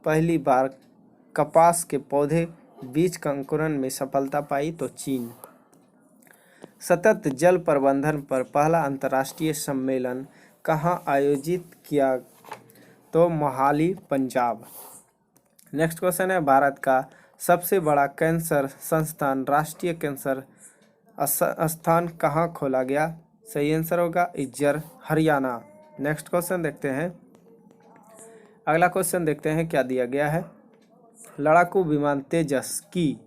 पहली बार कपास के पौधे बीज का अंकुरण में सफलता पाई? तो चीन। सतत जल प्रबंधन पर पहला अंतर्राष्ट्रीय सम्मेलन कहाँ आयोजित किया? तो मोहाली, पंजाब। नेक्स्ट क्वेश्चन है, भारत का सबसे बड़ा कैंसर संस्थान राष्ट्रीय कैंसर स्थान कहाँ खोला गया? सही आंसर होगा इज्जर, हरियाणा। नेक्स्ट क्वेश्चन देखते हैं। अगला क्वेश्चन देखते हैं क्या दिया गया है। लड़ाकू विमान तेजस की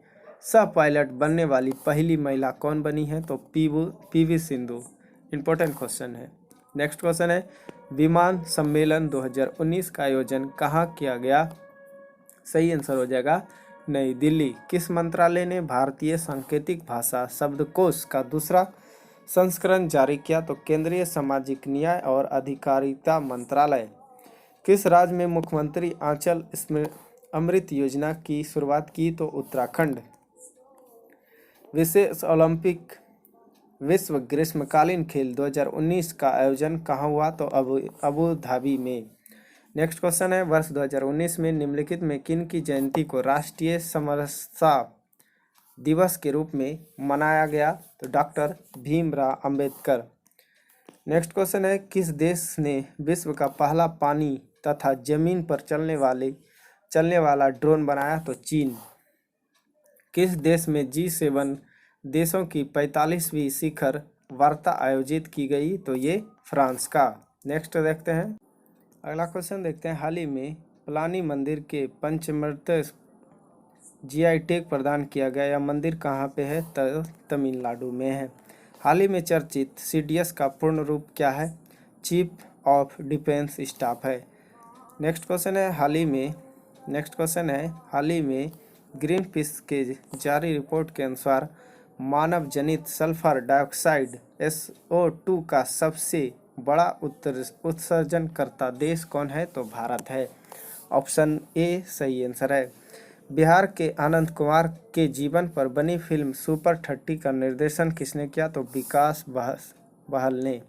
सह पायलट बनने वाली पहली महिला कौन बनी है? तो पीवी सिंधु। इंपॉर्टेंट क्वेश्चन है। नेक्स्ट क्वेश्चन है, विमान सम्मेलन 2019 का आयोजन कहाँ किया गया? सही आंसर हो जाएगा नई दिल्ली। किस मंत्रालय ने भारतीय सांकेतिक भाषा शब्दकोश का दूसरा संस्करण जारी किया? तो केंद्रीय सामाजिक न्याय और अधिकारिता मंत्रालय। किस राज्य में मुख्यमंत्री आंचल अमृत योजना की शुरुआत की? तो उत्तराखंड। विशेष ओलंपिक विश्व ग्रीष्मकालीन खेल 2019 का आयोजन कहाँ हुआ? तो अबू धाबी में। नेक्स्ट क्वेश्चन है, वर्ष 2019 में निम्नलिखित में किन की जयंती को राष्ट्रीय समरसता दिवस के रूप में मनाया गया? तो doctor Bhimrao Ambedkar. Next question है, किस देश ने विश्व का पहला पानी तथा जमीन पर चलने वाला ड्रोन बनाया? तो चीन। किस देश में G7 देशों की 45वीं शिखर वार्ता आयोजित की गई? तो ये फ्रांस का। नेक्स्ट देखते हैं। अगला क्वेश्चन देखते हैं, हाल ही में पलानी मंदिर के पंचमर्त GI टैग प्रदान किया गया। यह मंदिर कहाँ पे है? तो तमिलनाडु में है। हाल ही में चर्चित CDS का पूर्ण रूप क्या है? चीफ ऑफ डिफेंस स्टाफ है। नेक्स्ट क्वेश्चन है, हाल ही में ग्रीन पीस के जारी रिपोर्ट के अनुसार मानव जनित सल्फर डाइऑक्साइड SO2 का सबसे बड़ा उत्सर्जनकर्ता देश कौन है? तो भारत है। ऑप्शन ए सही आंसर है। बिहार के आनंद कुमार के जीवन पर बनी फिल्म सुपर 30 का निर्देशन किसने किया? तो विकास बहल ने।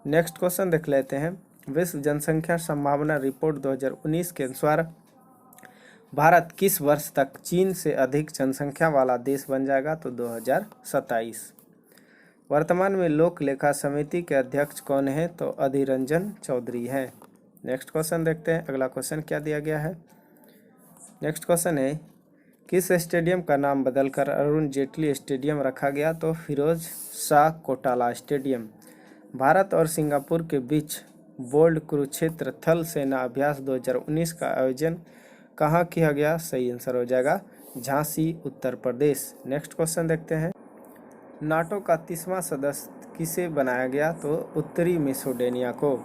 नेक्स्ट क्वेश्चन देख लेते हैं। विश्व जनसंख्या संभावना रिपोर्ट 2019 के अनुसार भारत किस वर्ष तक चीन से अधिक जनसंख्या वाला देश बन जाएगा? तो 2027। वर्तमान में लोक लेखा समिति के अध्यक्ष कौन है? तो अधीर रंजन चौधरी हैं। नेक्स्ट क्वेश्चन देखते हैं। अगला क्वेश्चन क्या दिया गया है। नेक्स्ट क्वेश्चन है, किस स्टेडियम का नाम बदलकर अरुण जेटली स्टेडियम रखा गया? तो फिरोज शाह कोटाला स्टेडियम। भारत और सिंगापुर के बीच बोल्ड कुरुक्षेत्र थल सेना अभ्यास 2019 का आयोजन कहाँ किया गया? सही आंसर हो जाएगा झांसी, उत्तर प्रदेश। नेक्स्ट क्वेश्चन देखते हैं। नाटो का 30वां सदस्य किसे बनाया गया? तो उत्तरी मैसेडोनिया को।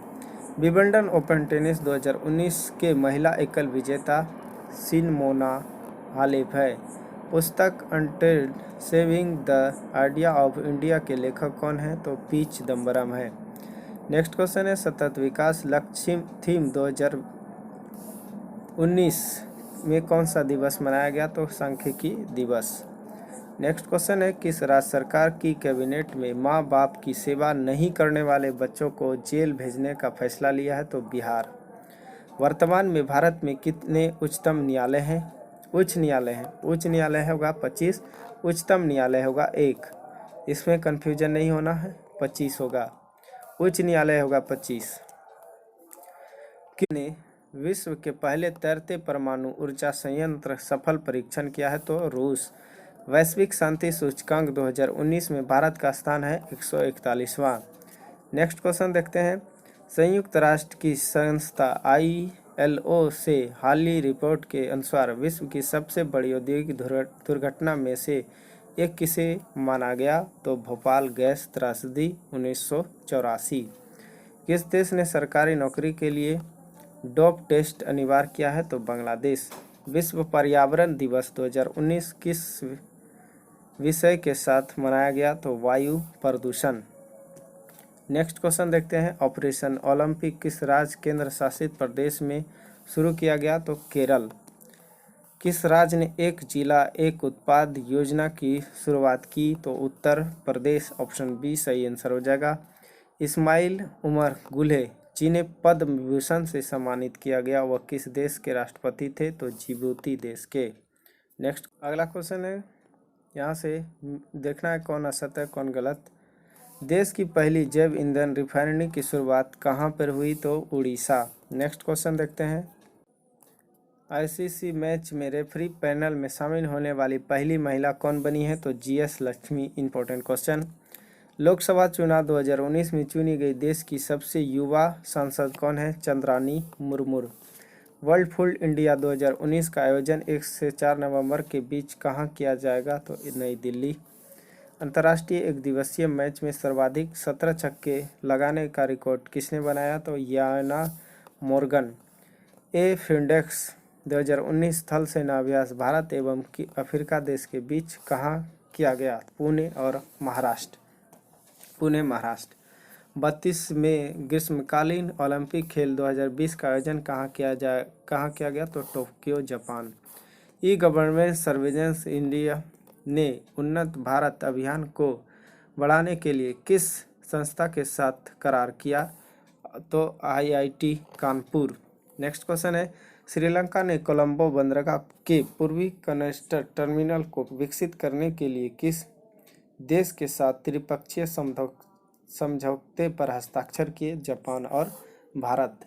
विंबलडन ओपन टेनिस 2019 के महिला एकल विजेता सिमोना हालेप है। पुस्तक untitled saving the idea of India के लेखक कौन है? तो पी चिदम्बरम है। नेक्स्ट क्वेश्चन है, सतत विकास लक्ष्य थीम 2019 में कौन सा दिवस मनाया गया? तो सांख्यिकी दिवस। नेक्स्ट क्वेश्चन है, किस राज्य सरकार की कैबिनेट में माँ बाप की सेवा नहीं करने वाले बच्चों को जेल भेजने का फैसला लिया है? तो बिहार। वर्तमान में भारत में कितने उच्चतम न्यायालय हैं? उच्च न्यायालय होगा 25, उच्चतम न्यायालय होगा 1। इसमें कन्फ्यूजन नहीं होना है, 25 होगा। उच्च न्यायालय होगा 25। किसने विश्व के पहले तैरते परमाणु ऊर्जा संयंत्र सफल परीक्षण किया है? तो रूस। वैश्विक शांति सूचकांक 2019 में भारत का स्थान है 141वां। नेक्स्ट क्वेश्चन देखते हैं। संयुक्त राष्ट्र की संस्था ILO से हाली रिपोर्ट के अनुसार विश्व की सबसे बड़ी औद्योगिक दुर्घटना में से एक किसे माना गया? तो भोपाल गैस त्रासदी 1984। किस देश ने सरकारी नौकरी के लिए डोप टेस्ट अनिवार्य किया है? तो बांग्लादेश। विश्व पर्यावरण दिवस 2019 किस विषय के साथ मनाया गया? तो वायु प्रदूषण। नेक्स्ट क्वेश्चन देखते हैं, ऑपरेशन ओलंपिक किस राज्य केंद्र शासित प्रदेश में शुरू किया गया? तो केरल। किस राज्य ने एक जिला एक उत्पाद योजना की शुरुआत की? तो उत्तर प्रदेश। ऑप्शन बी सही आंसर हो जाएगा। इस्माइल उमर गुले जिन्हें पद्म विभूषण से सम्मानित किया गया वह किस देश के राष्ट्रपति थे? तो जिबूती देश के। नेक्स्ट अगला क्वेश्चन है, यहाँ से देखना है कौन असत्य है कौन गलत। देश की पहली जैव ईंधन रिफाइनरी की शुरुआत कहाँ पर हुई? तो उड़ीसा। नेक्स्ट क्वेश्चन देखते हैं, आईसीसी मैच में रेफरी पैनल में शामिल होने वाली पहली महिला कौन बनी है? तो GS Lakshmi. Important question. Lok Sabha चुनाव 2019 में चुनी गई देश की सबसे युवा सांसद कौन है? Chandrani Murmu. World food India 2019 का आयोजन 1 से 4 नवंबर के बीच कहाँ किया जाएगा? तो नई दिल्ली। अंतर्राष्ट्रीय एक दिवसीय मैच में सर्वाधिक 17 छक्के लगाने का रिकॉर्ड किसने बनाया? तो याना मोर्गन। फिंडेक्स 2019 थल सेना अभ्यास भारत एवं अफ्रीका देश के बीच कहाँ किया गया? पुणे और महाराष्ट्र। पुणे महाराष्ट्र। 32वें ग्रीष्मकालीन ओलंपिक खेल 2020 का आयोजन कहाँ किया गया? तो Tokyo Japan. E governance surveillance India ने उन्नत भारत अभियान को बढ़ाने के लिए किस संस्था के साथ करार किया? तो आईआईटी कानपुर। नेक्स्ट क्वेश्चन है, श्रीलंका ने कोलंबो बंदरगाह के पूर्वी कनेक्टर टर्मिनल को विकसित करने के लिए किस देश के साथ त्रिपक्षीय समझौते पर हस्ताक्षर किए? जापान और भारत।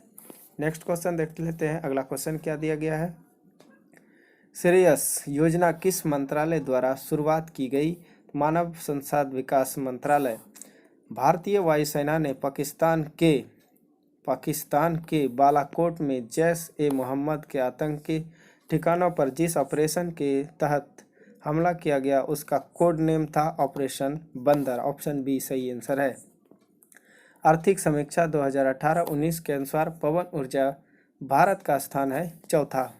नेक्स्ट क्वेश्चन देख लेते हैं, अगला क्वेश्चन क्या दिया गया है, श्रेयस योजना किस मंत्रालय द्वारा शुरुआत की गई? मानव संसाधन विकास मंत्रालय। भारतीय वायुसेना ने पाकिस्तान के बालाकोट में जैश-ए-मोहम्मद के आतंकी ठिकानों पर जिस ऑपरेशन के तहत हमला किया गया उसका कोड नेम था ऑपरेशन बंदर। ऑप्शन बी सही आंसर है। आर्थिक समीक्षा 2018-19 के अनुसार पवन ऊर्जा भारत का स्थान है चौथा।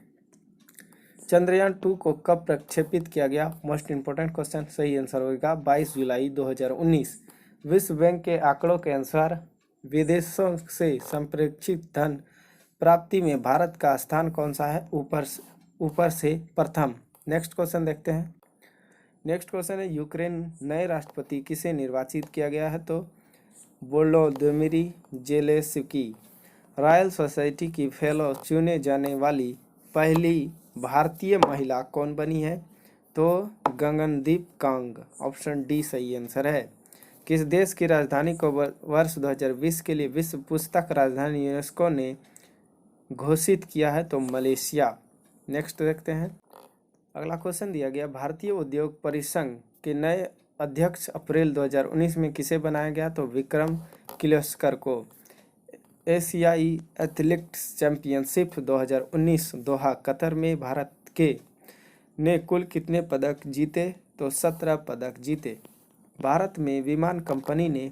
चंद्रयान 2 को कब प्रक्षेपित किया गया? Most important question. सही आंसर होगा 22 जुलाई 2019। विश्व बैंक के आंकड़ों के अनुसार विदेशों से संप्रेषित धन प्राप्ति में भारत का स्थान कौन सा है? ऊपर से प्रथम। नेक्स्ट क्वेश्चन देखते हैं, नेक्स्ट क्वेश्चन है, यूक्रेन नए राष्ट्रपति किसे निर्वाचित किया गया है? तो वोलोदिमीर जेलेंस्की। रॉयल सोसाइटी की फेलो चुने जाने वाली पहली भारतीय महिला कौन बनी है? तो गगनदीप कांग। ऑप्शन डी सही आंसर है। किस देश की राजधानी को वर्ष 2020 के लिए विश्व पुस्तक राजधानी यूनेस्को ने घोषित किया है? तो मलेशिया। नेक्स्ट देखते हैं, अगला क्वेश्चन दिया गया, भारतीय उद्योग परिसंघ के नए अध्यक्ष अप्रैल 2019 में किसे बनाया गया? तो विक्रम किर्लोस्कर को। एशियाई एथलेटिक्स चैंपियनशिप 2019 दोहा कतर में भारत के ने कुल कितने पदक जीते? तो 17 पदक जीते। भारत में विमान कंपनी ने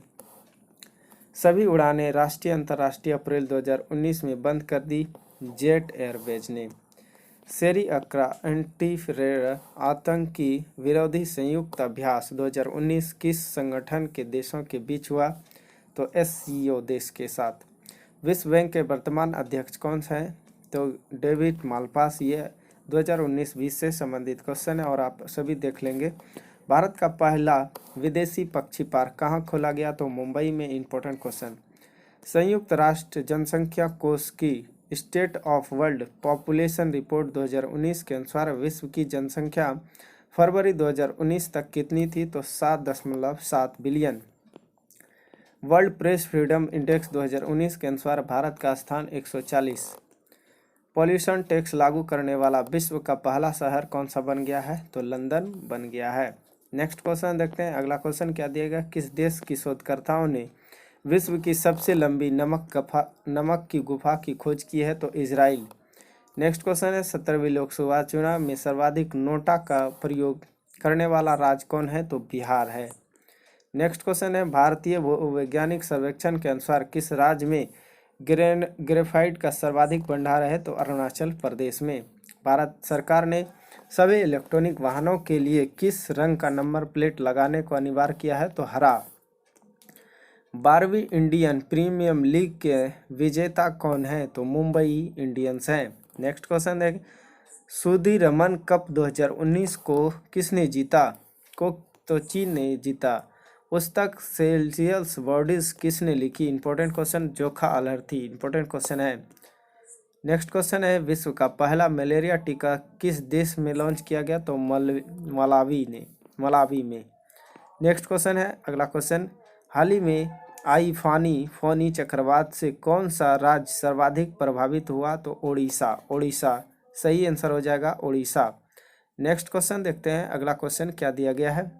सभी उड़ानें राष्ट्रीय अंतर्राष्ट्रीय अप्रैल 2019 में बंद कर दी। जेट एयरवेज ने। शेरी अक्रा एंटी-टेरर आतंकी विरोधी संयुक्त अभ्यास 2019 किस संगठन के देशों के बीच हुआ? तो एससीओ देश के साथ। विश्व बैंक के वर्तमान अध्यक्ष कौन सा है? तो डेविड मालपास। ये 2019-20 से संबंधित क्वेश्चन है और आप सभी देख लेंगे। भारत का पहला विदेशी पक्षी पार्क कहाँ खोला गया? तो मुंबई में। Important question. संयुक्त राष्ट्र जनसंख्या कोष की state of world population report 2019 के अनुसार विश्व की जनसंख्या फरवरी 2019 तक कितनी थी? तो 7.7 billion. World press freedom index 2019 के अनुसार भारत का स्थान 140। पॉल्यूशन टैक्स लागू करने वाला विश्व का पहला शहर कौन सा बन गया है? तो लंदन बन गया है। नेक्स्ट क्वेश्चन देखते हैं, अगला क्वेश्चन क्या दिएगा, किस देश की शोधकर्ताओं ने विश्व की सबसे लंबी नमक की गुफा की खोज की है? तो इजराइल। नेक्स्ट क्वेश्चन है, 17वीं लोकसभा चुनाव में सर्वाधिक नोटा का प्रयोग करने वाला राज्य कौन है? तो बिहार है। नेक्स्ट क्वेश्चन है, भारतीय वैज्ञानिक सर्वेक्षण के अनुसार किस राज्य में ग्रेफाइट का सर्वाधिक भंडार है? तो अरुणाचल प्रदेश में। भारत सरकार ने सभी इलेक्ट्रॉनिक वाहनों के लिए किस रंग का नंबर प्लेट लगाने को अनिवार्य किया है? तो हरा। 12वीं इंडियन प्रीमियम लीग के विजेता कौन है? तो मुंबई इंडियंस हैं। नेक्स्ट क्वेश्चन देखें, सुदीरमन कप 2019 को किसने जीता? तो चीन ने जीता। पुस्तक सेल्सियस बॉडीज किसने लिखी? इंपॉर्टेंट क्वेश्चन, जोखा आलहर्थी। इंपॉर्टेंट क्वेश्चन है। नेक्स्ट क्वेश्चन है, विश्व का पहला मलेरिया टीका किस देश में लॉन्च किया गया? तो मलावी में। नेक्स्ट क्वेश्चन है, अगला क्वेश्चन, हाल ही में आई फोनी चक्रवात से कौन सा राज्य सर्वाधिक प्रभावित हुआ? तो ओडिशा सही आंसर हो जाएगा, ओडिशा। नेक्स्ट क्वेश्चन देखते हैं, अगला क्वेश्चन क्या दिया गया है।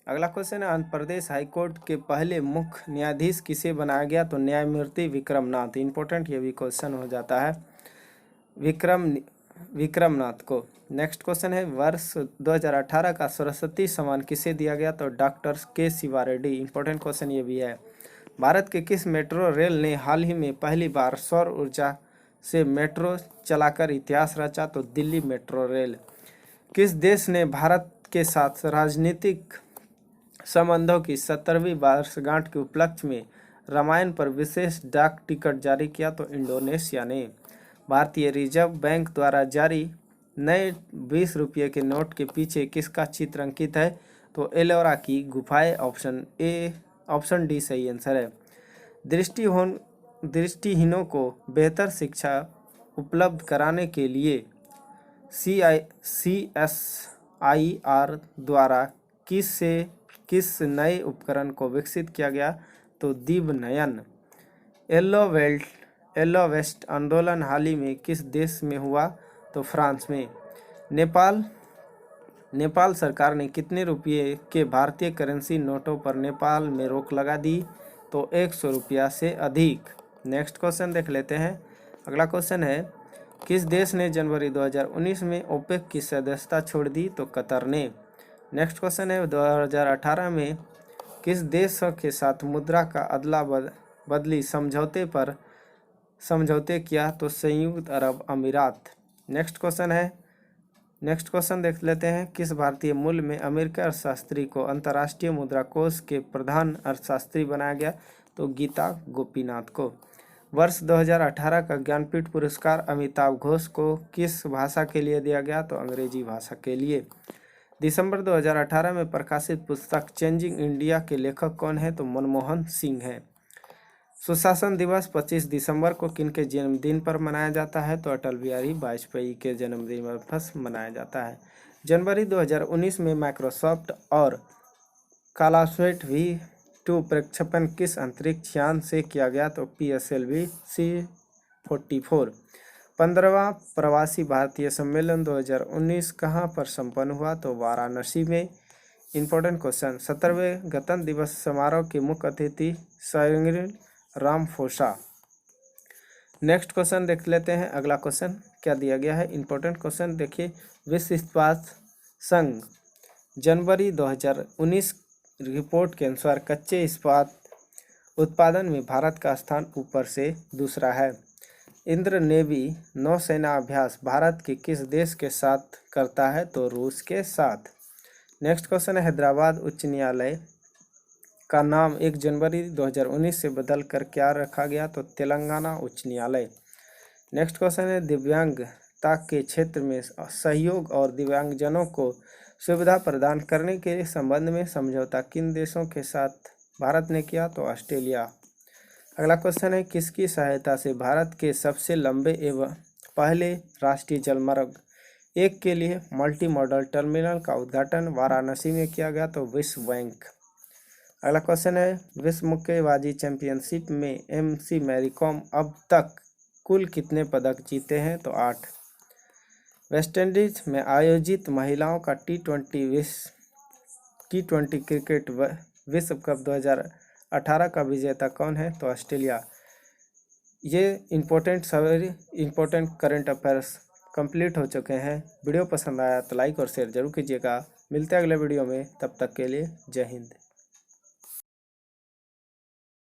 अगला क्वेश्चन है, आंध्र प्रदेश हाईकोर्ट के पहले मुख्य न्यायाधीश किसे बनाया गया? तो न्यायमूर्ति विक्रमनाथ। इंपॉर्टेंट ये भी क्वेश्चन हो जाता है, विक्रमनाथ को। नेक्स्ट क्वेश्चन है, वर्ष 2018 का सरस्वती सम्मान किसे दिया गया? तो डॉक्टर के शिवा रेड्डी। इंपॉर्टेंट क्वेश्चन ये भी है। भारत के किस मेट्रो रेल ने हाल ही में पहली बार सौर ऊर्जा से मेट्रो चलाकर इतिहास रचा? तो दिल्ली मेट्रो रेल। किस देश ने भारत के साथ राजनीतिक संबंधों की 70वीं वर्षगांठ के उपलक्ष्य में रामायण पर विशेष डाक टिकट जारी किया? तो इंडोनेशिया ने। भारतीय रिजर्व बैंक द्वारा जारी नए 20 रुपये के नोट के पीछे किसका चित्र अंकित है? तो एलोरा की गुफाएं। ऑप्शन डी सही आंसर है। दृष्टिहीनों को बेहतर शिक्षा उपलब्ध कराने के लिए CSIR द्वारा किस नए उपकरण को विकसित किया गया? तो दिव्यनयन। येलो वेस्ट आंदोलन हाल ही में किस देश में हुआ? तो फ्रांस में। नेपाल सरकार ने कितने रुपये के भारतीय करेंसी नोटों पर नेपाल में रोक लगा दी? तो 100 रुपया से अधिक। नेक्स्ट क्वेश्चन देख लेते हैं। अगला क्वेश्चन है, किस देश ने जनवरी 2019 में ओपेक की सदस्यता छोड़ दी? तो कतर ने। नेक्स्ट क्वेश्चन है, 2018 में किस देश के साथ मुद्रा का अदला बदली समझौते किया? तो संयुक्त अरब अमीरात। नेक्स्ट क्वेश्चन देख लेते हैं, किस भारतीय मूल में अमेरिकी अर्थशास्त्री को अंतर्राष्ट्रीय मुद्रा कोष के प्रधान अर्थशास्त्री बनाया गया? तो गीता गोपीनाथ को। वर्ष 2018 का ज्ञानपीठ पुरस्कार अमिताभ घोष को किस भाषा के लिए दिया गया? तो अंग्रेजी भाषा के लिए। दिसंबर 2018 में प्रकाशित पुस्तक चेंजिंग इंडिया के लेखक कौन है? तो मनमोहन सिंह हैं। सुशासन दिवस 25 दिसंबर को किनके जन्मदिन पर मनाया जाता है? तो अटल बिहारी वाजपेयी के जन्मदिन पर मनाया जाता है। जनवरी 2019 में माइक्रोसॉफ्ट और कालासैट V2 प्रक्षेपण किस अंतरिक्ष यान से किया गया? तो PSLV C-44। 15वां प्रवासी भारतीय सम्मेलन 2019 कहाँ पर संपन्न हुआ? तो वाराणसी में। इंपॉर्टेंट क्वेश्चन, 17वें गणतंत्र दिवस समारोह के मुख्य अतिथि सायंगिल रामफोसा। नेक्स्ट क्वेश्चन देख लेते हैं। अगला क्वेश्चन क्या दिया गया है? इंपॉर्टेंट क्वेश्चन देखिए, विश्व इस्पात संघ जनवरी 2019 रिपोर्ट के अनुसार कच्चे इस्पात उत्पादन में भारत का स्थान ऊपर से दूसरा है। इंद्र नेवी नौसेना अभ्यास भारत के किस देश के साथ करता है? तो रूस के साथ। नेक्स्ट क्वेश्चन है, हैदराबाद उच्च न्यायालय का नाम 1 जनवरी 2019 से बदलकर क्या रखा गया? तो तेलंगाना उच्च न्यायालय। नेक्स्ट क्वेश्चन है, दिव्यांगता के क्षेत्र में सहयोग और दिव्यांगजनों को सुविधा प्रदान करने के संबंध में समझौता किन देशों के साथ भारत ने किया? तो ऑस्ट्रेलिया। अगला क्वेश्चन है, किसकी सहायता से भारत के सबसे लंबे एवं पहले राष्ट्रीय जलमार्ग 1 के लिए मल्टी मॉडल टर्मिनल का उद्घाटन वाराणसी में किया गया? तो विश्व बैंक। अगला क्वेश्चन है, विश्व मुक्केबाजी चैंपियनशिप में MC मैरी कॉम अब तक कुल कितने पदक जीते हैं? तो 8। वेस्टइंडीज में आयोजित महिलाओं का T20 क्रिकेट विश्व कप 2018 का विजेता कौन है? तो ऑस्ट्रेलिया। ये इम्पोर्टेंट करंट अफेयर्स कंप्लीट हो चुके हैं। वीडियो पसंद आया तो लाइक और शेयर जरूर कीजिएगा। मिलते हैं अगले वीडियो में, तब तक के लिए जय हिंद।